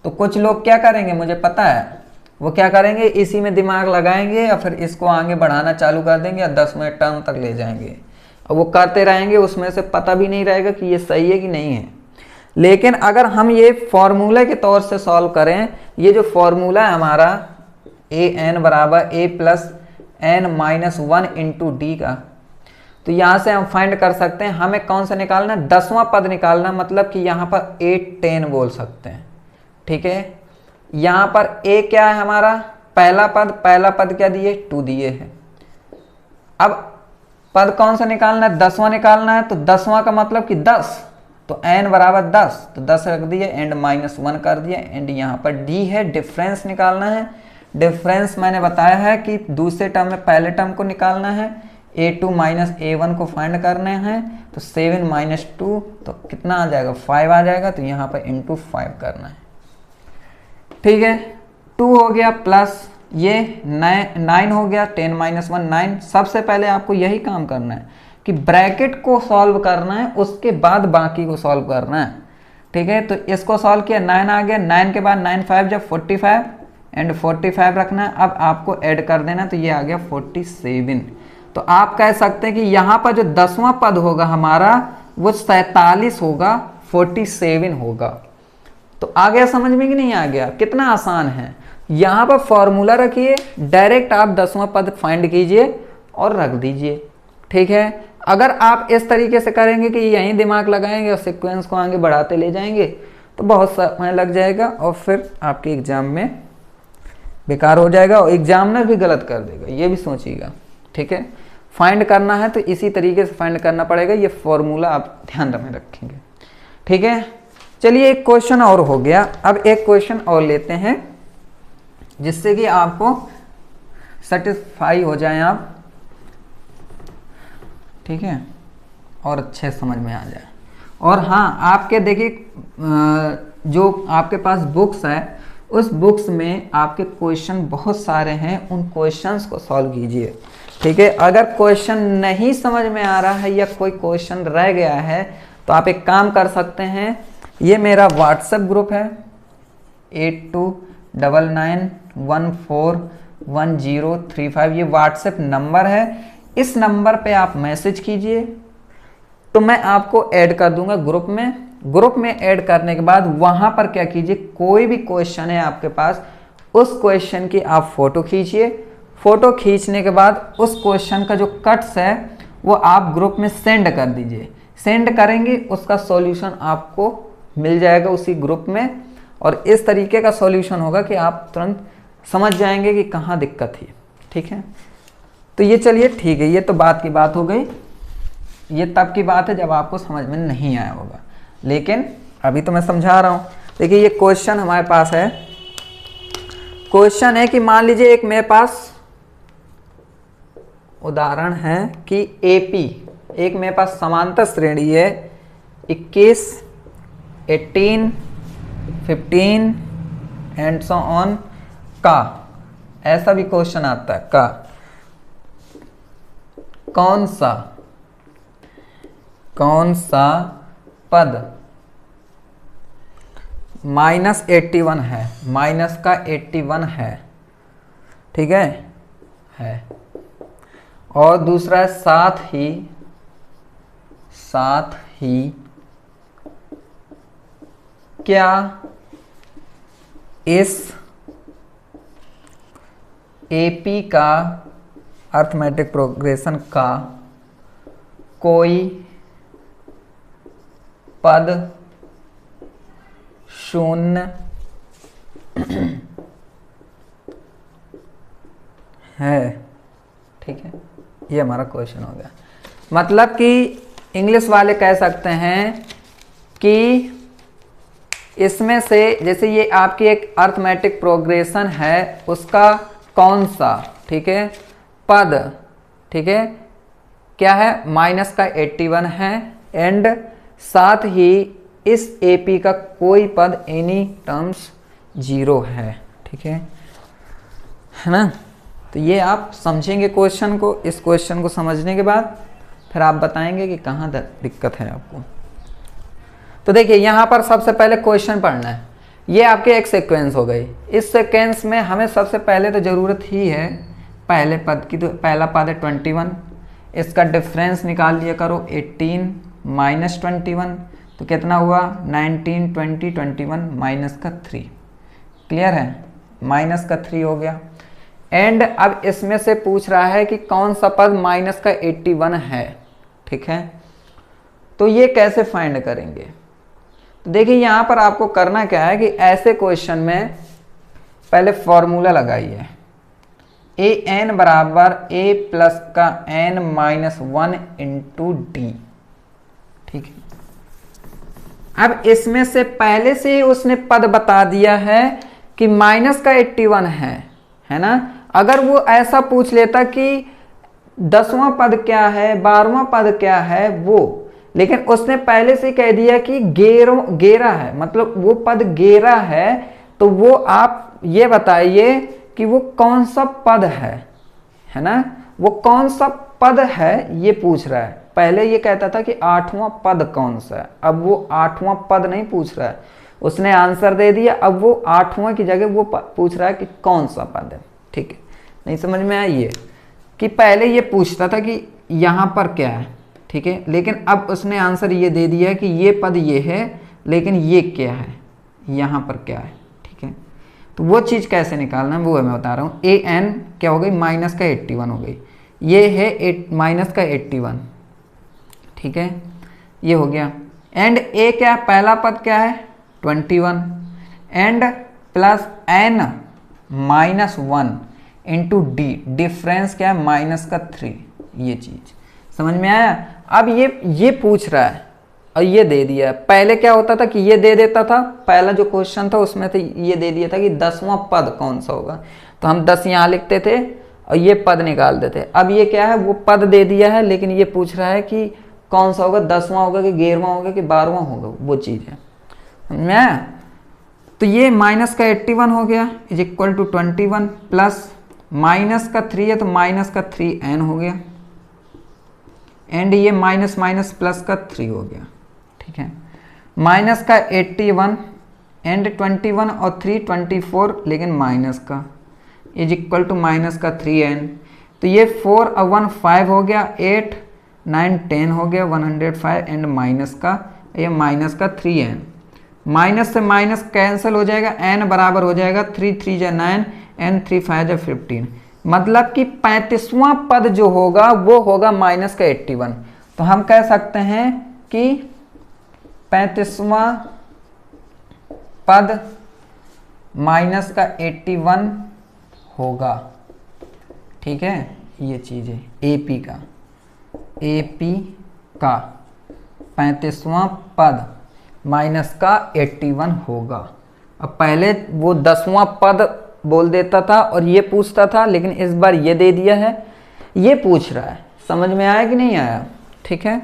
तो कुछ लोग क्या करेंगे मुझे पता है, वो क्या करेंगे, इसी में दिमाग लगाएंगे या फिर इसको आगे बढ़ाना चालू कर देंगे या 10वें टर्म तक ले जाएंगे और वो करते रहेंगे, उसमें से पता भी नहीं रहेगा कि ये सही है कि नहीं है। लेकिन अगर हम ये फॉर्मूले के तौर से सॉल्व करें, ये जो फॉर्मूला है हमारा an बराबर a plus n minus 1 into D का, तो यहाँ से हम फाइंड कर सकते हैं हमें कौन सा निकालना है, 10वां पद निकालना, मतलब कि यहाँ पर 8 10 बोल सकते हैं। ठीक है, यहाँ पर a क्या है हमारा, पहला पद क्या दिए 2 दिए हैं। अब पद कौन सा निकालना है, 10वां निकालना है, तो 10वां का मतलब कि 10, तो n बराबर 10, तो 10 रख दिए एंड माइनस 1 कर दिया एंड यहाँ पर d है, डिफरेंस निकालना है। डिफरेंस मैंने बताया है कि दूसरे टर्म में पहले टर्म को निकालना है, a2 माइनस a1 को फाइंड करने हैं, तो 7 माइनस 2 तो कितना आ जाएगा 5 आ जाएगा, तो यहाँ पर इंटू 5 करना है। ठीक है, 2 हो गया प्लस ये 9 हो गया, 10 माइनस 1 9। सबसे पहले आपको यही काम करना है कि ब्रैकेट को सॉल्व करना है, उसके बाद बाकी को सॉल्व करना है। ठीक है, तो इसको सॉल्व किया, 9 आ गया, 9 के बाद 9 5 जब 45 एंड 45 रखना है। अब आपको ऐड कर देना, तो ये आ गया 47। तो आप कह सकते हैं कि यहाँ पर जो 10वां पद होगा हमारा वो 47 होगा, 47 होगा। तो आ गया समझ में कि नहीं आ गया, कितना आसान है। यहाँ पर फॉर्मूला रखिए, डायरेक्ट आप 10वां पद फाइंड कीजिए और रख दीजिए। ठीक है, अगर आप इस तरीके से करेंगे कि यहीं दिमाग लगाएंगे और सीक्वेंस को आगे बढ़ाते ले जाएंगे तो बहुत समय लग जाएगा और फिर आपके एग्जाम में बेकार हो जाएगा और एग्जामिनर भी गलत कर देगा, ये भी सोचिएगा। ठीक है, फाइंड करना है तो इसी तरीके से फाइंड करना पड़ेगा, ये फॉर्मूला आप ध्यान में रखेंगे। ठीक है, चलिए एक क्वेश्चन और हो गया। अब एक क्वेश्चन और लेते हैं जिससे कि आपको सेटिस्फाई हो जाए आप। ठीक है, और अच्छे समझ में आ जाए। और हाँ, आपके देखिए जो आपके पास बुक्स है, उस बुक्स में आपके क्वेश्चन बहुत सारे हैं, उन क्वेश्चंस को सॉल्व कीजिए। ठीक है, अगर क्वेश्चन नहीं समझ में आ रहा है या कोई क्वेश्चन रह गया है तो आप एक काम कर सकते हैं, ये मेरा व्हाट्सएप ग्रुप है 8299141035, ये व्हाट्सएप नंबर है। इस नंबर पे आप मैसेज कीजिए तो मैं आपको ऐड कर दूंगा ग्रुप में। ग्रुप में ऐड करने के बाद वहां पर क्या कीजिए, कोई भी क्वेश्चन है आपके पास, उस क्वेश्चन की आप फोटो खींचिए। फोटो खींचने के बाद उस क्वेश्चन का जो कट्स है वो आप ग्रुप में सेंड कर दीजिए। सेंड करेंगे उसका सॉल्यूशन आपको मिल जाएगा उसी ग्रुप में, और इस तरीके का सॉल्यूशन होगा कि आप तुरंत समझ जाएंगे कि कहाँ दिक्कत है। ठीक है, तो ये चलिए ठीक है, ये तो बात की बात हो गई। ये तब की बात है जब आपको समझ में नहीं आया होगा, लेकिन अभी तो मैं समझा रहा हूँ। देखिए ये क्वेश्चन हमारे पास है, क्वेश्चन है कि मान लीजिए एक मेरे पास उदाहरण है कि AP, एक मेरे पास समांतर श्रेणी है 21 18 15 एंड सो ऑन का, ऐसा भी क्वेश्चन आता है का कौन सा पद माइनस 81 है, माइनस का 81 है। ठीक है, और दूसरा है साथ ही क्या इस एपी का अर्थमेटिक प्रोग्रेशन का कोई पद शून्य है। ठीक है, ये हमारा क्वेश्चन हो गया। मतलब कि इंग्लिश वाले कह सकते हैं कि इसमें से जैसे ये आपकी एक अर्थमेटिक प्रोग्रेशन है, उसका कौन सा, ठीक है, पद, ठीक है, क्या है, माइनस का 81 है, एंड साथ ही इस एपी का कोई पद एनी टर्म्स 0 है। ठीक है ना। तो ये आप समझेंगे क्वेश्चन को। इस क्वेश्चन को समझने के बाद फिर आप बताएंगे कि कहाँ दिक्कत है आपको। तो देखिए यहाँ पर सबसे पहले क्वेश्चन पढ़ना है। ये आपके एक सीक्वेंस हो गई। इस सीक्वेंस में हमें सबसे पहले तो ज़रूरत ही है पहले पद की। तो पहला पद है 21, इसका डिफरेंस निकाल लिया करो 18 माइनस 21, तो कितना हुआ 19, 20, 21 माइनस का 3। क्लियर है, माइनस का 3 हो गया। एंड अब इसमें से पूछ रहा है कि कौन सा पद माइनस का 81 है। ठीक है, तो ये कैसे फाइंड करेंगे। तो देखिए यहाँ पर आपको करना क्या है कि ऐसे क्वेश्चन में पहले फॉर्मूला लगाइए। ए एन बराबर ए प्लस का एन माइनस 1 इंटू डी। ठीक है, अब इसमें से पहले से ही उसने पद बता दिया है कि माइनस का 81 है ना। अगर वो ऐसा पूछ लेता कि 10वां पद क्या है, 12वां पद क्या है वो, लेकिन उसने पहले से कह दिया कि गेरा है, मतलब वो पद गेरा है, तो वो आप ये बताइए कि वो कौन सा पद है ना, वो कौन सा पद है ये पूछ रहा है। पहले ये कहता था कि 8वां पद कौन सा है, अब वो 8वां पद नहीं पूछ रहा है, उसने आंसर दे दिया। अब वो 8वां की जगह वो पूछ रहा है कि कौन सा पद है। ठीक है, नहीं समझ में आई ये कि पहले ये पूछता था कि यहाँ पर क्या है, ठीक है, लेकिन अब उसने आंसर ये दे दिया कि ये पद ये है, लेकिन ये क्या है, यहाँ पर क्या है। ठीक है, तो वो चीज़ कैसे निकालना है वो मैं बता रहा हूँ। ए एन क्या हो गई, माइनस का 81 हो गई, ये है माइनस का 81। ठीक है, ये हो गया। एंड ए क्या, पहला पद क्या है 21, and plus n minus 1 into d, difference क्या है माइनस का 3। ये चीज समझ में आया। अब ये पूछ रहा है और ये दे दिया। पहले क्या होता था कि ये दे देता था, पहला जो क्वेश्चन था उसमें तो ये दे दिया था कि 10वां पद कौन सा होगा, तो हम 10 यहाँ लिखते थे और ये पद निकाल देते। अब ये क्या है, वो पद दे दिया है, लेकिन ये पूछ रहा है कि कौन सा होगा, 10वां होगा कि 11वां होगा कि 12वां होगा, वो चीज़ है। समझ में आया। तो ये माइनस का 81 हो गया is equal to 21 plus minus का 3 है तो माइनस का 3n हो गया, एंड ये माइनस माइनस प्लस का 3 हो गया। ठीक है, माइनस का 81 एंड 21 और 3 24, लेकिन माइनस का इज इक्वल टू माइनस का 3n। तो ये 4 और 1 5 हो गया, 8 9 10 हो गया, 105 एंड माइनस का ये माइनस का 3n। माइनस से माइनस कैंसिल हो जाएगा, n बराबर हो जाएगा 3 3 जा 9 एन 3 5 जा 15। मतलब कि 35वां पद जो होगा वो होगा माइनस का 81। तो हम कह सकते हैं कि 35वां पद माइनस का 81 होगा। ठीक है, ये चीज़ है एपी का 35वां पद माइनस का 81 होगा। अब पहले वो 10वां पद बोल देता था और ये पूछता था, लेकिन इस बार ये दे दिया है, ये पूछ रहा है। समझ में आया कि नहीं आया। ठीक है,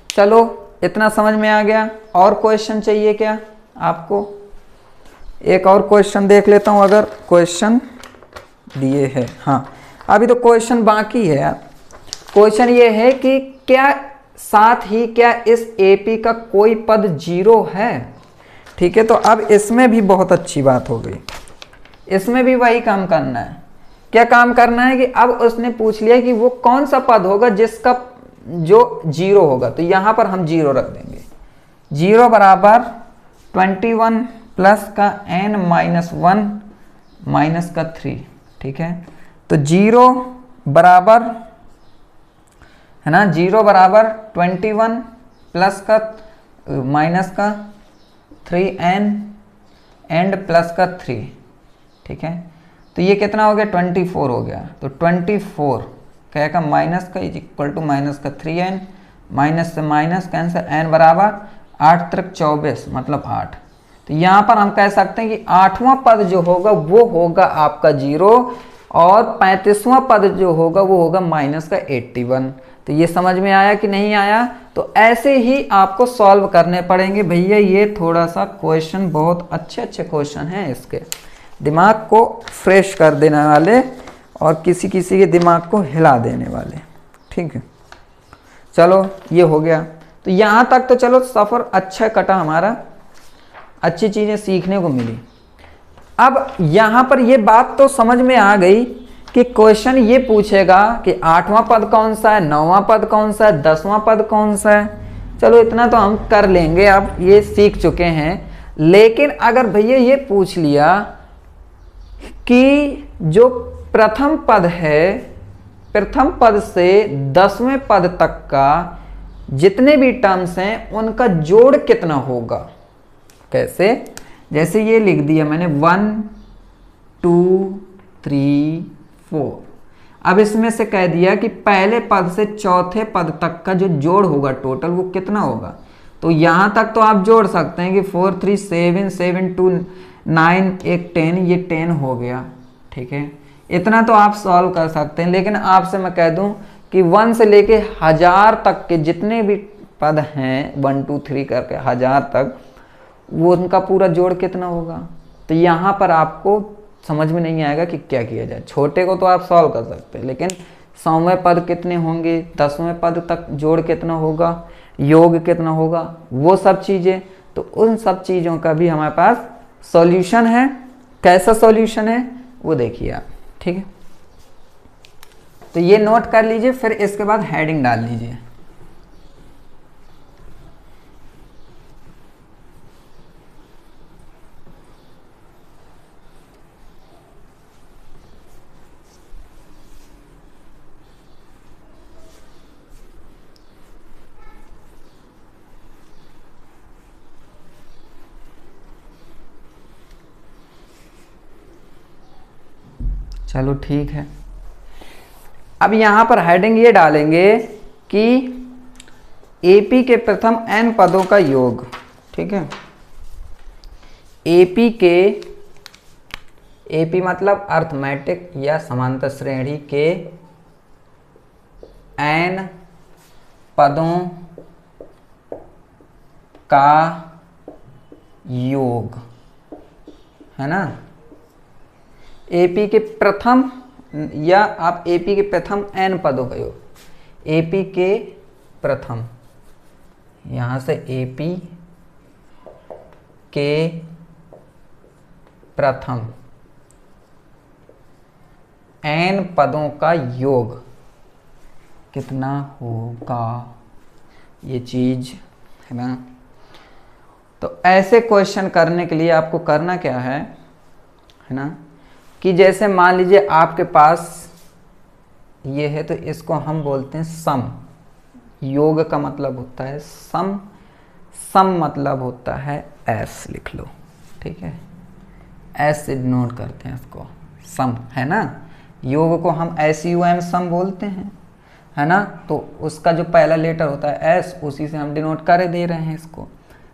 चलो इतना समझ में आ गया। और क्वेश्चन चाहिए क्या आपको? एक और क्वेश्चन देख लेता हूँ अगर क्वेश्चन दिए है। हाँ, अभी तो क्वेश्चन बाकी है यार। क्वेश्चन ये है कि क्या साथ ही क्या इस एपी का कोई पद 0 है। ठीक है, तो अब इसमें भी बहुत अच्छी बात हो गई, इसमें भी वही काम करना है क्या काम करना है कि अब उसने पूछ लिया कि वो कौन सा पद होगा जिसका जो 0 होगा, तो यहां पर हम 0 रख देंगे। 0 बराबर 21 प्लस का n माइनस 1 माइनस का 3, ठीक है। तो 0 बराबर है ना, 0 बराबर 21 प्लस का माइनस का 3n एंड प्लस का 3, ठीक है। तो ये कितना हो गया, 24 हो गया। तो 24 क्या का माइनस का इज इक्वल टू माइनस का 3n, माइनस से माइनस कैंसिल, n बराबर 8 त्रिक 24 मतलब 8। तो यहाँ पर हम कह सकते हैं कि 8वां पद जो होगा वो होगा आपका 0 और 35वां पद जो होगा वो होगा माइनस का 81। तो ये समझ में आया कि नहीं आया? तो ऐसे ही आपको सॉल्व करने पड़ेंगे भैया। ये थोड़ा सा क्वेश्चन बहुत अच्छे क्वेश्चन हैं, इसके दिमाग को फ्रेश कर देने वाले और किसी किसी के दिमाग को हिला देने वाले, ठीक है। चलो ये हो गया। तो यहाँ तक तो चलो सफ़र अच्छा कटा हमारा, अच्छी चीज़ें सीखने को मिली। अब यहाँ पर ये बात तो समझ में आ गई कि क्वेश्चन ये पूछेगा कि 8वां पद कौन सा है, 9वां पद कौन सा है, 10वां पद कौन सा है। चलो इतना तो हम कर लेंगे, अब ये सीख चुके हैं। लेकिन अगर भैया ये पूछ लिया कि जो प्रथम पद है, प्रथम पद से 10वें पद तक का जितने भी टर्म्स हैं उनका जोड़ कितना होगा। कैसे? जैसे ये लिख दिया मैंने 1 2 3 4। अब इसमें से कह दिया कि पहले पद से चौथे पद तक का जो जोड़ होगा टोटल वो कितना होगा। तो यहाँ तक तो आप जोड़ सकते हैं कि 4 3 7 7 2 9 1 10, ये 10 हो गया, ठीक है। इतना तो आप सॉल्व कर सकते हैं। लेकिन आपसे मैं कह दूं कि 1 से लेके 1000 तक के जितने भी पद हैं 1 2 3 करके 1000 तक, वो उनका पूरा जोड़ कितना होगा। तो यहाँ पर आपको समझ में नहीं आएगा कि क्या किया जाए। छोटे को तो आप सॉल्व कर सकते हैं, लेकिन 100वें पद कितने होंगे, 10वें पद तक जोड़ कितना होगा, योग कितना होगा, वो सब चीज़ें, तो उन सब चीज़ों का भी हमारे पास सॉल्यूशन है। कैसा सॉल्यूशन है वो देखिए आप, ठीक है। तो ये नोट कर लीजिए, फिर इसके बाद हेडिंग डाल लीजिए। चलो ठीक है। अब यहाँ पर हेडिंग ये डालेंगे कि एपी के प्रथम n पदों का योग, ठीक है। एपी मतलब अर्थमेटिक या समांतर श्रेणी के n पदों का योग, है ना। एपी के प्रथम, या आप एपी के प्रथम n पदों का योग, एपी के प्रथम, यहाँ से एपी के प्रथम n पदों का योग कितना होगा, ये चीज है ना। तो ऐसे क्वेश्चन करने के लिए आपको करना क्या है ना, कि जैसे मान लीजिए आपके पास ये है, तो इसको हम बोलते हैं सम। योग का मतलब होता है सम, सम मतलब होता है एस, लिख लो, ठीक है। एस से डिनोट करते हैं इसको, सम, है ना। योग को हम SUM सम बोलते हैं, है ना। तो उसका जो पहला लेटर होता है एस, उसी से हम डिनोट कर दे रहे हैं इसको।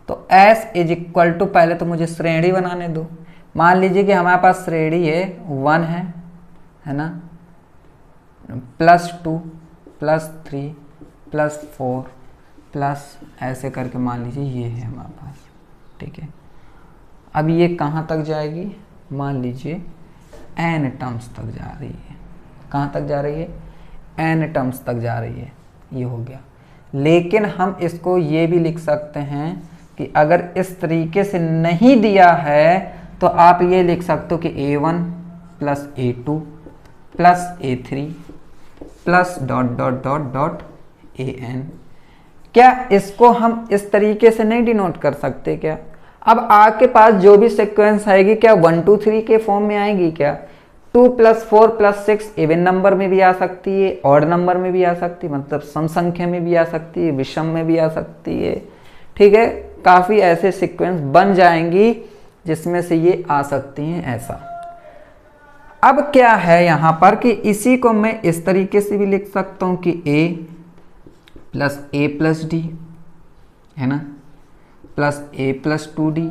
तो एस इज इक्वल टू, पहले तो मुझे श्रेणी बनाने दो। मान लीजिए कि हमारे पास श्रेणी है 1 है ना, +2 +3 +4 प्लस ऐसे करके मान लीजिए ये है हमारे पास, ठीक है। अब ये कहाँ तक जाएगी, मान लीजिए n टर्म्स तक जा रही है। कहाँ तक जा रही है, n टर्म्स तक जा रही है, ये हो गया। लेकिन हम इसको ये भी लिख सकते हैं कि अगर इस तरीके से नहीं दिया है तो आप ये लिख सकते हो कि A1 + A2 plus A3 plus dot dot dot dot AN। क्या इसको हम इस तरीके से नहीं डिनोट कर सकते क्या? अब आपके पास जो भी सीक्वेंस आएगी क्या 1 2 3 के फॉर्म में आएगी क्या? 2 + 4 + 6 इवन नंबर में भी आ सकती है, ऑड नंबर में भी आ सकती है, मतलब सम संख्या में भी आ सकती है, विषम में भी आ सकती है। ठीक है, काफ़ी ऐसे सीक्वेंस बन जाएंगी जिसमें से ये आ सकती हैं ऐसा। अब क्या है यहाँ पर कि इसी को मैं इस तरीके से भी लिख सकता हूँ कि A + A + D है ना, plus A + 2D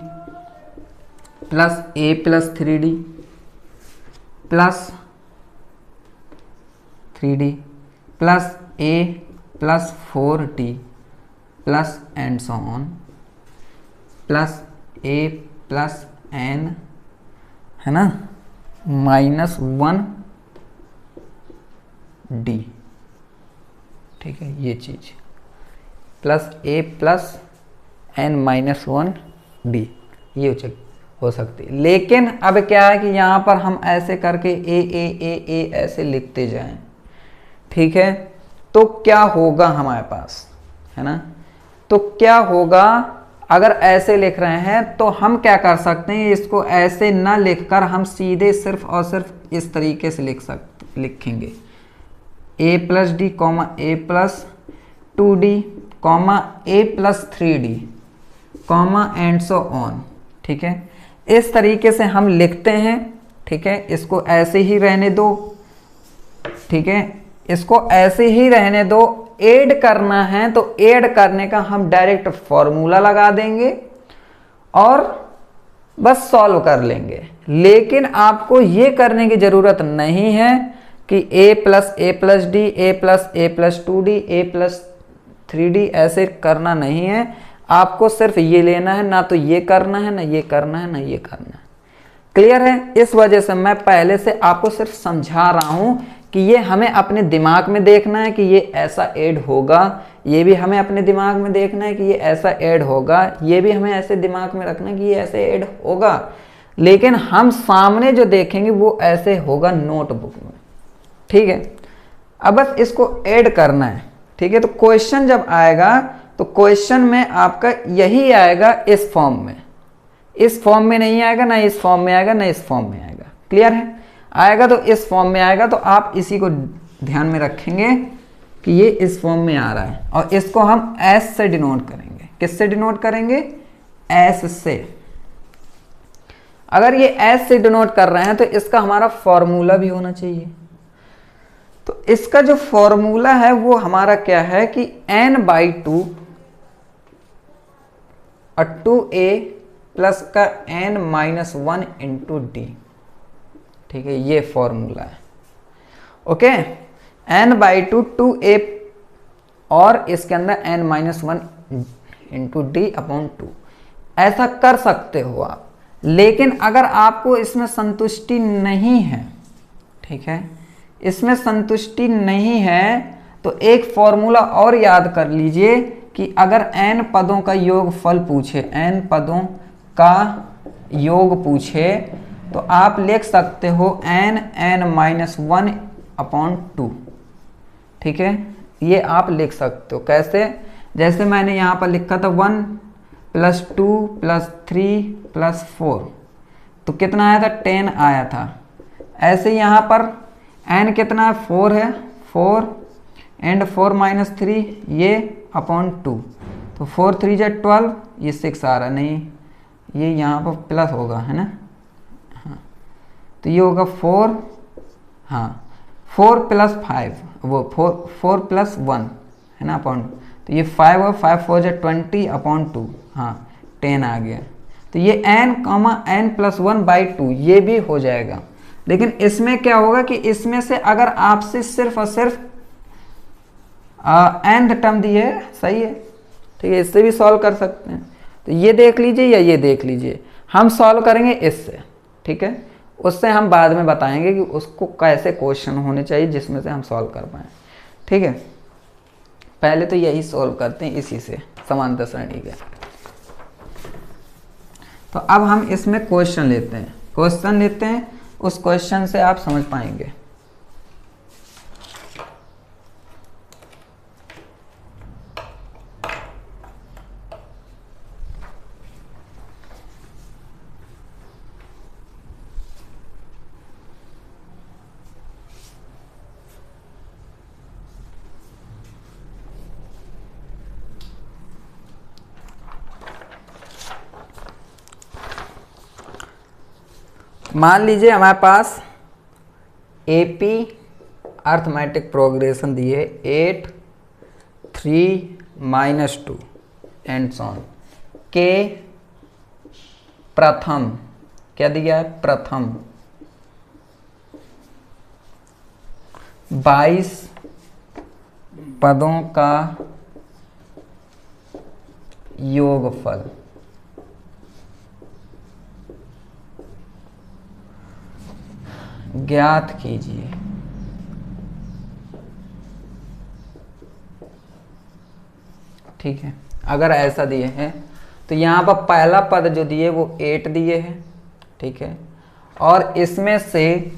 plus A + 3D plus 3D plus A + 4D plus and so on plus A + N है ना -1D। ठीक है, ये चीज प्लस A + N -1D ये हो सकती है। लेकिन अब क्या है कि यहाँ पर हम ऐसे करके A ऐसे लिखते जाएं। ठीक है, तो क्या होगा हमारे पास, है ना, तो क्या होगा अगर ऐसे लिख रहे हैं तो हम क्या कर सकते हैं, इसको ऐसे ना लिखकर हम सीधे सिर्फ और सिर्फ इस तरीके से लिखेंगे A + D, A + 2D, A + 3D, and so on. ठीक है, इस तरीके से हम लिखते हैं। ठीक है, इसको ऐसे ही रहने दो। ठीक है, इसको ऐसे ही रहने दो। ऐड करना है तो ऐड करने का हम डायरेक्ट फॉर्मूला लगा देंगे और बस सॉल्व कर लेंगे। लेकिन आपको ये करने की जरूरत नहीं है कि A + A + D, A + A + 2D, A + 3D ऐसे करना नहीं है। आपको सिर्फ ये लेना है, ना तो ये करना है, ना ये करना है, ना ये करना है। क्लियर है? इस वजह से मैं पहले से आपको सिर्फ समझा रहा हूं कि ये हमें अपने दिमाग में देखना है कि ये ऐसा ऐड होगा, ये भी हमें अपने दिमाग में देखना है कि ये ऐसा ऐड होगा, ये भी हमें ऐसे दिमाग में रखना है कि ये ऐसे ऐड होगा। लेकिन हम सामने जो देखेंगे वो ऐसे होगा नोटबुक में। ठीक है, अब बस इसको ऐड करना है। ठीक है, तो क्वेश्चन जब आएगा तो क्वेश्चन में आपका यही आएगा इस फॉर्म में। इस फॉर्म में नहीं आएगा, ना इस फॉर्म में आएगा, ना इस फॉर्म में आएगा। क्लियर है? आएगा तो इस फॉर्म में आएगा। तो आप इसी को ध्यान में रखेंगे कि ये इस फॉर्म में आ रहा है और इसको हम एस से डिनोट करेंगे। किससे डिनोट करेंगे? एस से। अगर ये एस से डिनोट कर रहे हैं तो इसका हमारा फॉर्मूला भी होना चाहिए। तो इसका जो फॉर्मूला है वो हमारा क्या है कि n/2 2a प्लस का n-1 इंटू डी। ठीक है, ये फॉर्मूला है। ओके, n/2 2a और इसके अंदर n-1 इंटू d/2 ऐसा कर सकते हो आप। लेकिन अगर आपको इसमें संतुष्टि नहीं है, ठीक है, इसमें संतुष्टि नहीं है तो एक फॉर्मूला और याद कर लीजिए कि अगर n पदों का योगफल पूछे, n पदों का योग पूछे तो आप लिख सकते हो n-1/2। ठीक है, ये आप लिख सकते हो। कैसे? जैसे मैंने यहाँ पर लिखा था 1 + 2 + 3 + 4, तो कितना आया था? 10 आया था। ऐसे यहाँ पर n कितना है? 4 है, 4 एंड 4 - 3 ये /2, तो 4 3 = 12, ये 6 आ रहा नहीं, ये यहाँ पर प्लस होगा, है ना। हाँ, तो ये होगा 4, हाँ 4 + 5 वो 4 + 1 है ना /2, तो ये 5 और 5 4 = 20/2, हाँ 10 आ गया। तो ये n, n+1/2 ये भी हो जाएगा। लेकिन इसमें क्या होगा कि इसमें से अगर आपसे सिर्फ और सिर्फ nth टर्म दी है, सही है, ठीक है, इससे भी सॉल्व कर सकते हैं। तो ये देख लीजिए या ये देख लीजिए, हम सॉल्व करेंगे इससे। ठीक है, उससे हम बाद में बताएंगे कि उसको कैसे क्वेश्चन होने चाहिए जिसमें से हम सॉल्व कर पाएँ। ठीक है, पहले तो यही सॉल्व करते हैं इसी से, समांतर श्रेणी के। तो अब हम इसमें क्वेश्चन लेते हैं, उस क्वेश्चन से आप समझ पाएंगे। मान लीजिए हमारे पास एपी अर्थमेटिक प्रोग्रेशन दिए 8 3 -2 एंड सॉन के प्रथम, क्या दिया है, प्रथम 22 पदों का योगफल ज्ञात कीजिए। ठीक है, अगर ऐसा दिए हैं तो यहाँ पर पहला पद जो दिए वो 8 दिए हैं। ठीक है, और इसमें से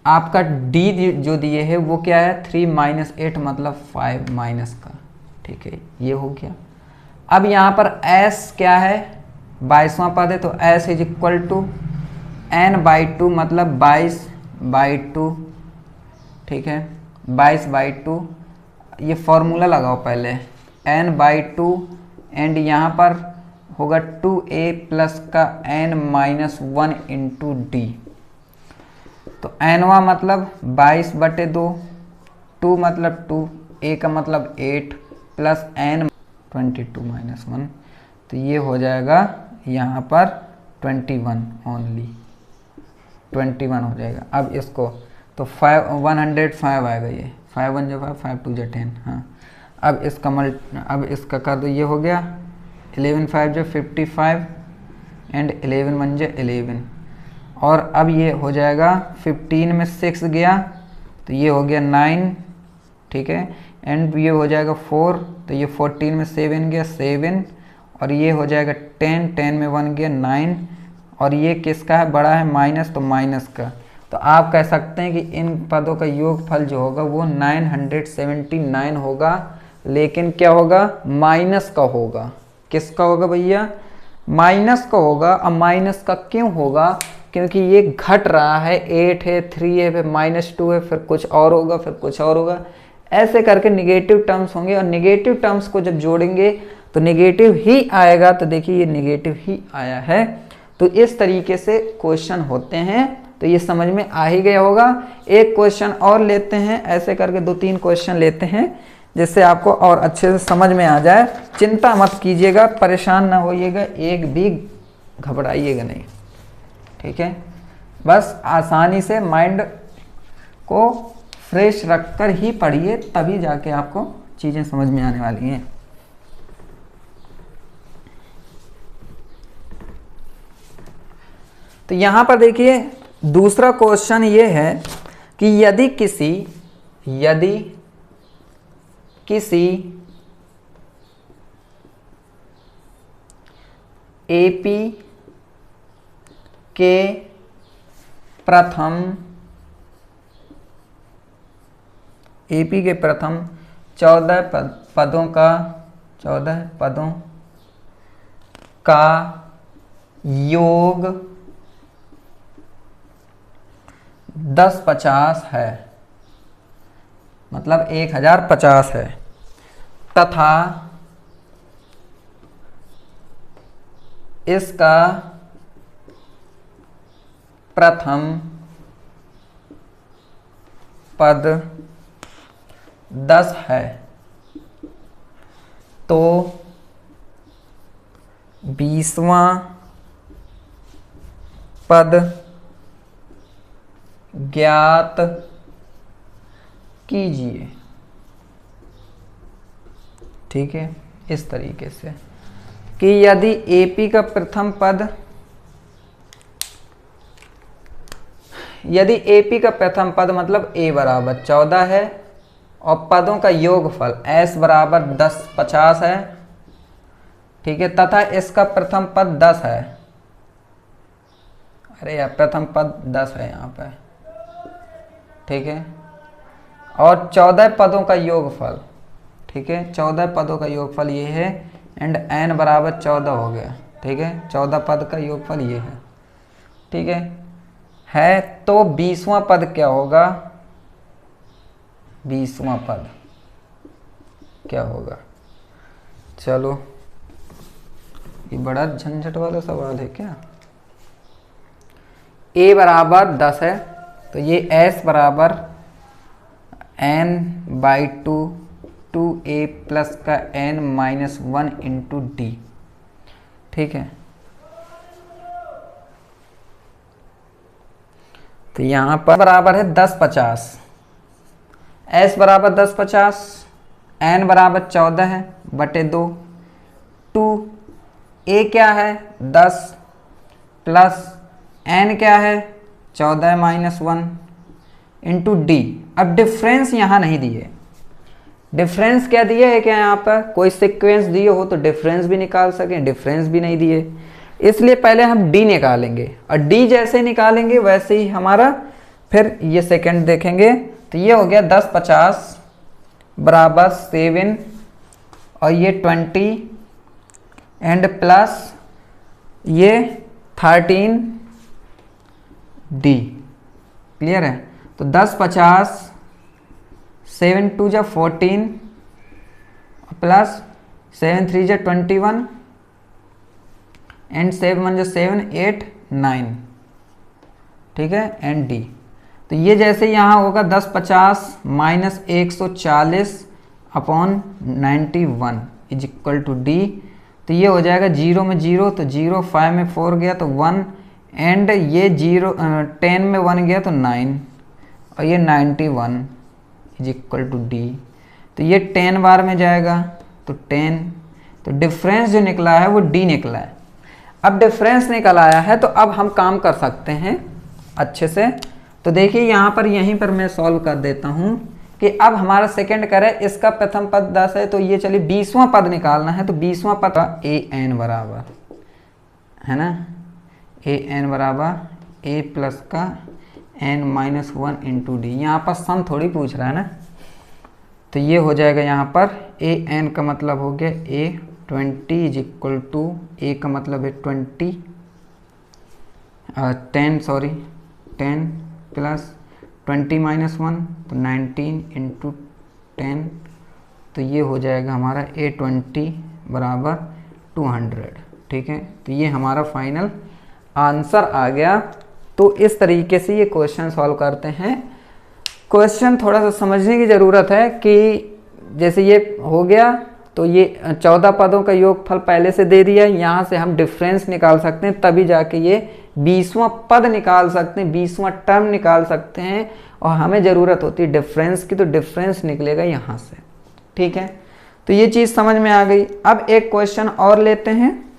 आपका डी जो दिए है वो क्या है, 3 - 8 मतलब 5 माइनस का। ठीक है, ये हो गया। अब यहाँ पर s क्या है, 22वां पद है, तो s is equal to n/2 मतलब 22/2। ठीक है, 22/2, ये फॉर्मूला लगाओ पहले, n/2 एंड यहाँ पर होगा 2a प्लस का n-1 इंटू डी। तो nवा मतलब 22/2, 2 मतलब 2, a का मतलब 8 प्लस n 22 - 1, तो ये हो जाएगा यहाँ पर 21 ओनली, 21 हो जाएगा। अब इसको तो 105 आएगा, ये 5 1 5 5 2 10। हाँ, अब इसका कर दो, ये हो गया 11 5 55 एंड 11 1 11। और अब ये हो जाएगा 15 में 6 गया तो ये हो गया 9। ठीक है, एंड ये हो जाएगा 4, तो ये 14 में 7 गया 7, और ये हो जाएगा 10, 10 में 1 गया 9, और ये किसका है, बड़ा है माइनस, तो माइनस का। तो आप कह सकते हैं कि इन पदों का योगफल जो होगा वो 979 होगा, लेकिन क्या होगा, माइनस का होगा। किसका होगा भैया, माइनस का होगा। अब माइनस का क्यों होगा, क्योंकि ये घट रहा है, 8 है, 3 है, फिर -2 है, फिर कुछ और होगा, फिर कुछ और होगा, ऐसे करके निगेटिव टर्म्स होंगे, और निगेटिव टर्म्स को जब जोड़ेंगे तो निगेटिव ही आएगा। तो देखिए ये निगेटिव ही आया है। तो इस तरीके से क्वेश्चन होते हैं, तो ये समझ में आ ही गया होगा। एक क्वेश्चन और लेते हैं, ऐसे करके 2-3 क्वेश्चन लेते हैं जिससे आपको और अच्छे से समझ में आ जाए। चिंता मत कीजिएगा, परेशान ना होइएगा, एक भी घबराइएगा नहीं। ठीक है, बस आसानी से माइंड को फ्रेश रखकर ही पढ़िए, तभी जाके आपको चीज़ें समझ में आने वाली हैं। तो यहाँ पर देखिए दूसरा क्वेश्चन ये है कि यदि किसी एपी के प्रथम 14 पदों का योग 1050 है, मतलब 1050 है, तथा इसका प्रथम पद 10 है, तो 20वां पद ज्ञात कीजिए। ठीक है, इस तरीके से कि यदि एपी का प्रथम पद, मतलब a बराबर 14 है और पदों का योगफल s बराबर 1050 है। ठीक है, तथा इसका प्रथम पद 10 है। अरे यार, प्रथम पद 10 है यहाँ पे। ठीक है, और 14 पदों का योगफल, ठीक है, 14 पदों का योगफल ये है, एंड n बराबर 14 हो गया। ठीक है, 14 पद का योगफल ये है। ठीक है, तो 20वां पद क्या होगा, 20वां पद क्या होगा। चलो, ये बड़ा झंझट वाला सवाल है क्या। a बराबर 10 है तो ये s बराबर n/2 2a प्लस का n-1 इंटू डी। ठीक है, तो यहाँ पर बराबर है 1050, s बराबर 1050, n बराबर 14 है बटे 2, 2 a क्या है 10 प्लस n क्या है 14-1 इंटू डी। अब डिफरेंस यहाँ नहीं दिए, डिफरेंस क्या दिया है क्या, यहाँ पर कोई सीक्वेंस दिए हो तो डिफरेंस भी निकाल सकें, डिफरेंस भी नहीं दिए, इसलिए पहले हम डी निकालेंगे और डी जैसे निकालेंगे वैसे ही हमारा फिर ये सेकंड देखेंगे। तो ये हो गया 1050 बराबर 7 और ये 20 एंड प्लस ये 13 डी। क्लियर है, तो 1050 7 2 जा 14 प्लस 7 3 जा 21 एंड 7 1 जा 7 8 9। ठीक है, एंड डी। तो ये जैसे यहाँ होगा 1050 minus 140 upon 91 is equal to d. तो ये हो जाएगा 0 में 0 तो 0, 5 में 4 गया तो 1 एंड ये 0 10 में 1 गया तो 9 और ये 91 इज इक्वल टू डी। तो ये 10 बार में जाएगा तो 10, तो डिफरेंस जो निकला है वो डी निकला है। अब डिफरेंस निकल आया है तो अब हम काम कर सकते हैं अच्छे से। तो देखिए यहाँ पर यहीं पर मैं सॉल्व कर देता हूँ कि अब हमारा सेकंड करे, इसका प्रथम पद 10 है तो ये चलिए 20वां पद निकालना है। तो 20वां पद ए एन बराबर है ना, ए एन बराबर ए प्लस का n-1 इंटू डी। यहाँ पर सम थोड़ी पूछ रहा है ना, तो ये हो जाएगा यहाँ पर ए एन का मतलब हो गया ए 20 इज इक्वल टू ए का मतलब है 10 प्लस 20-1 तो 19 इंटू 10। तो ये हो जाएगा हमारा A20 बराबर 200। ठीक है, तो ये हमारा फाइनल आंसर आ गया। तो इस तरीके से ये क्वेश्चन सॉल्व करते हैं। क्वेश्चन थोड़ा सा समझने की ज़रूरत है कि जैसे ये हो गया तो ये 14 पदों का योगफल पहले से दे दिया, यहाँ से हम डिफरेंस निकाल सकते हैं, तभी जाके ये 20वां पद निकाल सकते हैं, 20वां टर्म निकाल सकते हैं। और हमें ज़रूरत होती है डिफरेंस की, तो डिफरेंस निकलेगा यहाँ से। ठीक है, तो ये चीज़ समझ में आ गई। अब एक क्वेश्चन और लेते हैं।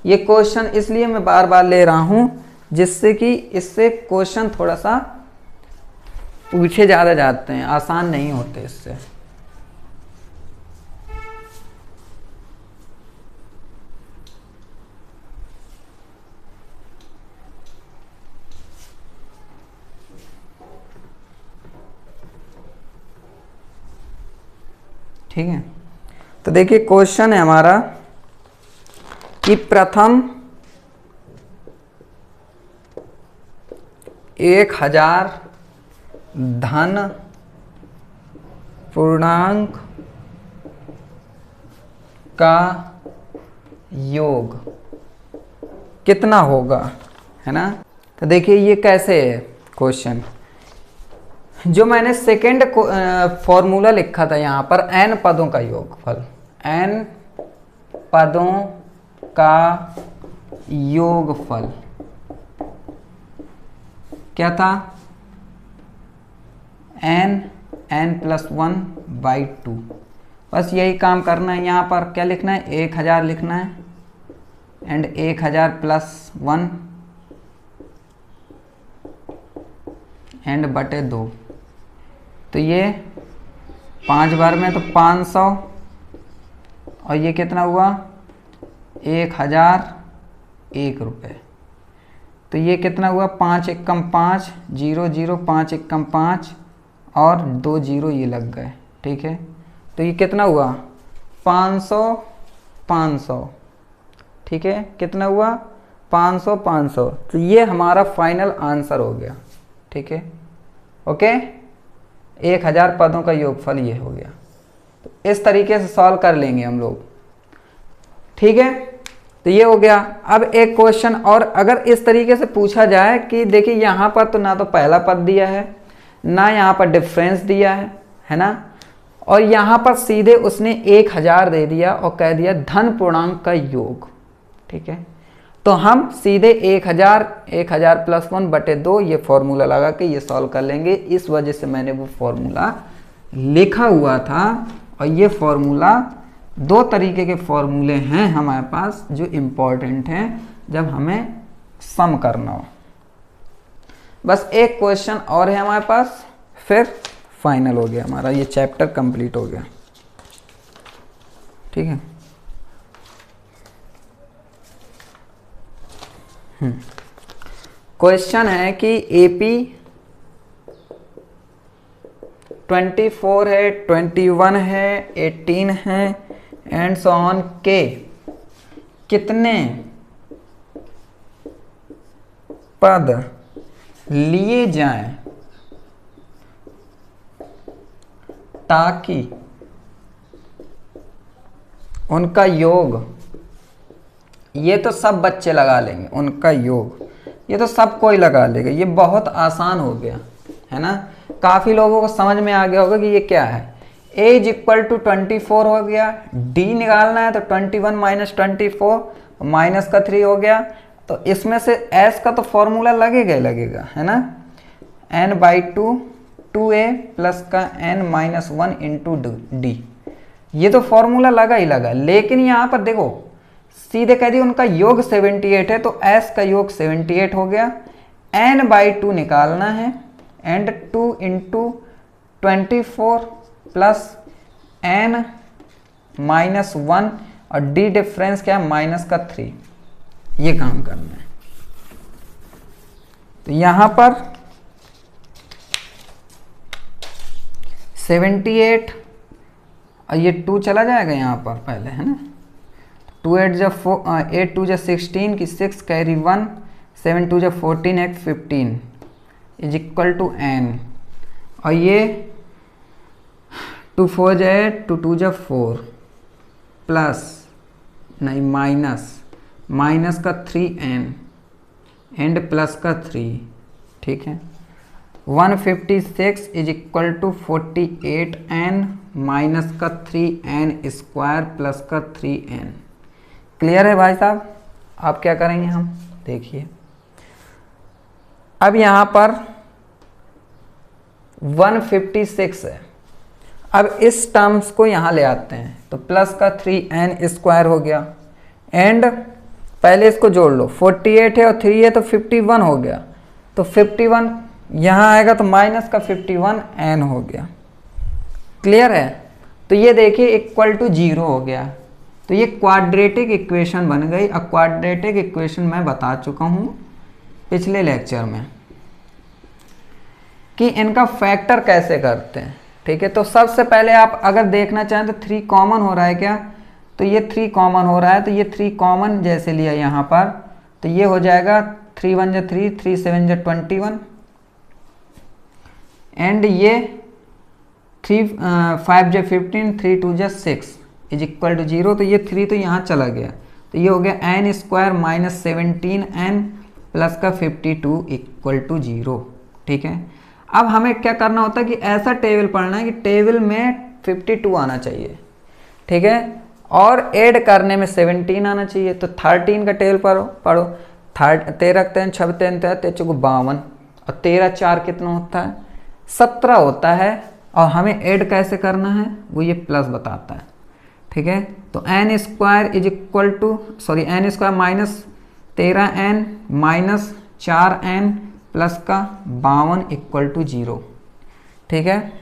ये क्वेश्चन इसलिए मैं बार बार ले रहा हूँ जिससे कि इससे क्वेश्चन थोड़ा सा पूछे ज़्यादा जाते हैं, आसान नहीं होते इससे। ठीक है, तो देखिए क्वेश्चन है हमारा कि प्रथम 1000 धन पूर्णांक का योग कितना होगा, है ना। तो देखिए ये कैसे है क्वेश्चन, जो मैंने सेकेंड फॉर्मूला लिखा था यहाँ पर n पदों का योगफल, n पदों का योगफल क्या था, n+1/2। बस यही काम करना है। यहाँ पर क्या लिखना है, 1000 लिखना है एंड 1000 + 1 एंड बटे 2। तो ये 5 बार में तो 500 और ये कितना हुआ 1001 रुपये। तो ये कितना हुआ 5 एकम 5 0 0 5 एकम 5 और 2 0 ये लग गए। ठीक है, तो ये कितना हुआ 500 500। ठीक है, कितना हुआ 500 500। तो ये हमारा फाइनल आंसर हो गया। ठीक है, ओके, 1000 पदों का योगफल ये हो गया। तो इस तरीके से सॉल्व कर लेंगे हम लोग। ठीक है, तो ये हो गया। अब एक क्वेश्चन और अगर इस तरीके से पूछा जाए कि देखिए यहाँ पर तो ना तो पहला पद दिया है, ना यहाँ पर डिफरेंस दिया है ना, और यहाँ पर सीधे उसने 1000 दे दिया और कह दिया धन पूर्णांक का योग, ठीक है। तो हम सीधे 1000 प्लस 1/2 ये फॉर्मूला लगा के ये सॉल्व कर लेंगे। इस वजह से मैंने वो फॉर्मूला लिखा हुआ था। और ये फॉर्मूला, दो तरीके के फॉर्मूले हैं हमारे पास जो इम्पोर्टेंट हैं जब हमें सम करना हो। बस एक क्वेश्चन और है हमारे पास, फिर फाइनल हो गया हमारा ये चैप्टर कंप्लीट हो गया, ठीक है। क्वेश्चन है कि एपी 24 है, 21 है, 18 है एंड सो ऑन के कितने पद लिए जाएं ताकि उनका योग, ये तो सब बच्चे लगा लेंगे, उनका योग ये तो सब कोई लगा लेगा, ये बहुत आसान हो गया है ना। काफ़ी लोगों को समझ में आ गया होगा कि ये क्या है। a इक्वल टू 24 हो गया, d निकालना है तो 21 माइनस 24 माइनस का 3 हो गया। तो इसमें से s का तो फॉर्मूला लगेगा ही लगेगा, है ना। n/2 2a प्लस का n-1 इंटू d, ये तो फॉर्मूला लगा ही लगा। लेकिन यहाँ पर देखो सीधे कह दिया उनका योग 78 है, तो s का योग 78 हो गया। n/2 निकालना है एंड 2 इंटू 24 प्लस n-1 और d डिफरेंस क्या है माइनस का 3, ये काम करना है। तो यहां पर 78 और ये 2 चला जाएगा यहाँ पर पहले, है ना। 2 8 जा 4, 8 2 जा 16 की 6 कैरी 1, 7 2 जा 14 एक 15 इज इक्वल टू n, और ये 2 4 जा 8, 2 2 जा 4 प्लस नहीं माइनस का 3n एंड प्लस का 3, ठीक है। 156 is equal to 48n minus का 3n स्क्वायर प्लस का 3n। क्लियर है भाई साहब। आप क्या करेंगे, हम देखिए अब यहाँ पर 156 है। अब इस टर्म्स को यहाँ ले आते हैं तो प्लस का 3n स्क्वायर हो गया एंड पहले इसको जोड़ लो, 48 है और 3 है तो 51 हो गया। तो 51 यहाँ आएगा तो माइनस का 51n हो गया। क्लियर है। तो ये देखिए इक्वल टू 0 हो गया। तो ये क्वाड्रेटिक इक्वेशन बन गई। अब क्वाड्रेटिक इक्वेशन मैं बता चुका हूँ पिछले लेक्चर में कि इनका फैक्टर कैसे करते हैं, ठीक है। तो सबसे पहले आप अगर देखना चाहें तो 3 कॉमन हो रहा है क्या, तो ये 3 कॉमन हो रहा है। तो ये 3 कॉमन जैसे लिया यहाँ पर तो ये हो जाएगा 3 1 जा 3, 3 7 जा 21 एंड ये 3 5 जा 15, 3 2 जा 6 इज इक्वल टू 0। तो ये 3 तो यहाँ चला गया तो ये हो गया n square minus 17n plus का 52 इक्वल टू 0, ठीक है। अब हमें क्या करना होता है कि ऐसा टेबल पढ़ना है कि टेबल में 52 आना चाहिए, ठीक है, और ऐड करने में 17 आना चाहिए। तो 13 का टेबल पढ़ो 13 3 6 3 3 52 और 13 4 कितना होता है 17 होता है। और हमें ऐड कैसे करना है वो ये प्लस बताता है, ठीक है। तो n square is equal to n square minus 13n minus 4n plus का 52 इक्वल टू 0, ठीक है।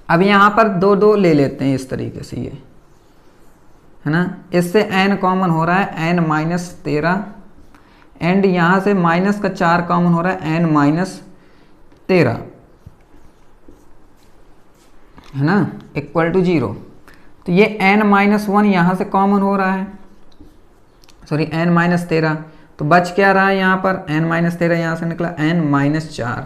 अब यहाँ पर 2 2 ले लेते हैं इस तरीके से, ये है ना। इससे n कॉमन हो रहा है n माइनस 13 एंड यहाँ से माइनस का 4 कॉमन हो रहा है n माइनस 13, है ना, इक्वल टू 0। तो ये n माइनस 1 यहाँ से कॉमन हो रहा है, सॉरी n माइनस 13। तो बच क्या रहा है यहाँ पर n माइनस 13 यहाँ से निकला n माइनस 4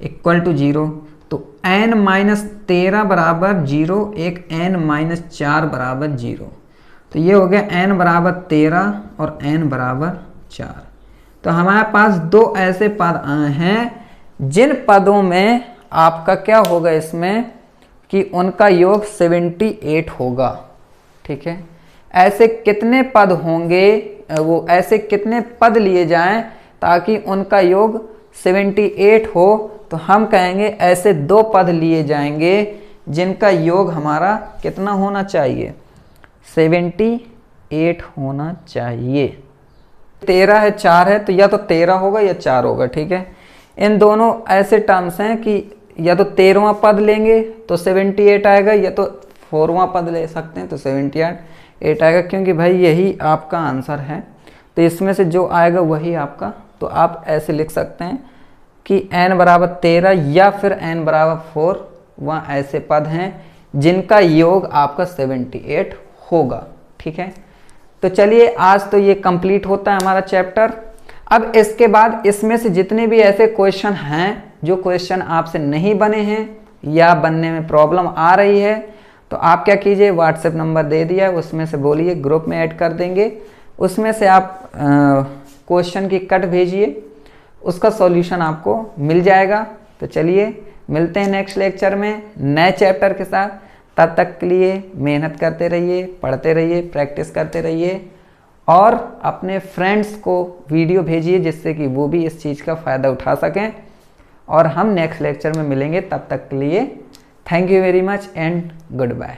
इक्वल टू 0। तो n माइनस 13 बराबर 0, एक n माइनस 4 बराबर 0। तो ये हो गया n बराबर 13 और n बराबर 4। तो हमारे पास दो ऐसे पद हैं जिन पदों में आपका क्या होगा इसमें कि उनका योग 78 होगा। ठीक है, ऐसे कितने पद होंगे, वो ऐसे कितने पद लिए जाएं ताकि उनका योग 78 हो, तो हम कहेंगे ऐसे दो पद लिए जाएंगे जिनका योग हमारा कितना होना चाहिए, 78 होना चाहिए। 13 है 4 है, तो या तो 13 होगा या 4 होगा। ठीक है, इन दोनों ऐसे टर्म्स हैं कि या तो 13वां पद लेंगे तो 78 आएगा, या तो 4वां पद ले सकते हैं तो 78 आएगा, क्योंकि भाई यही आपका आंसर है। तो इसमें से जो आएगा वही आपका, तो आप ऐसे लिख सकते हैं कि n बराबर 13 या फिर n बराबर 4 वह ऐसे पद हैं जिनका योग आपका 78 होगा। ठीक है, तो चलिए आज तो ये कंप्लीट होता है हमारा चैप्टर। अब इसके बाद इसमें से जितने भी ऐसे क्वेश्चन हैं जो क्वेश्चन आपसे नहीं बने हैं या बनने में प्रॉब्लम आ रही है, तो आप क्या कीजिए, व्हाट्सएप नंबर दे दिया है, उसमें से बोलिए, ग्रुप में ऐड कर देंगे। उसमें से आप क्वेश्चन की कट भेजिए, उसका सॉल्यूशन आपको मिल जाएगा। तो चलिए मिलते हैं नेक्स्ट लेक्चर में नए चैप्टर के साथ। तब तक के लिए मेहनत करते रहिए, पढ़ते रहिए, प्रैक्टिस करते रहिए और अपने फ्रेंड्स को वीडियो भेजिए जिससे कि वो भी इस चीज़ का फ़ायदा उठा सकें। और हम नेक्स्ट लेक्चर में मिलेंगे, तब तक के लिए thank you very much and good bye.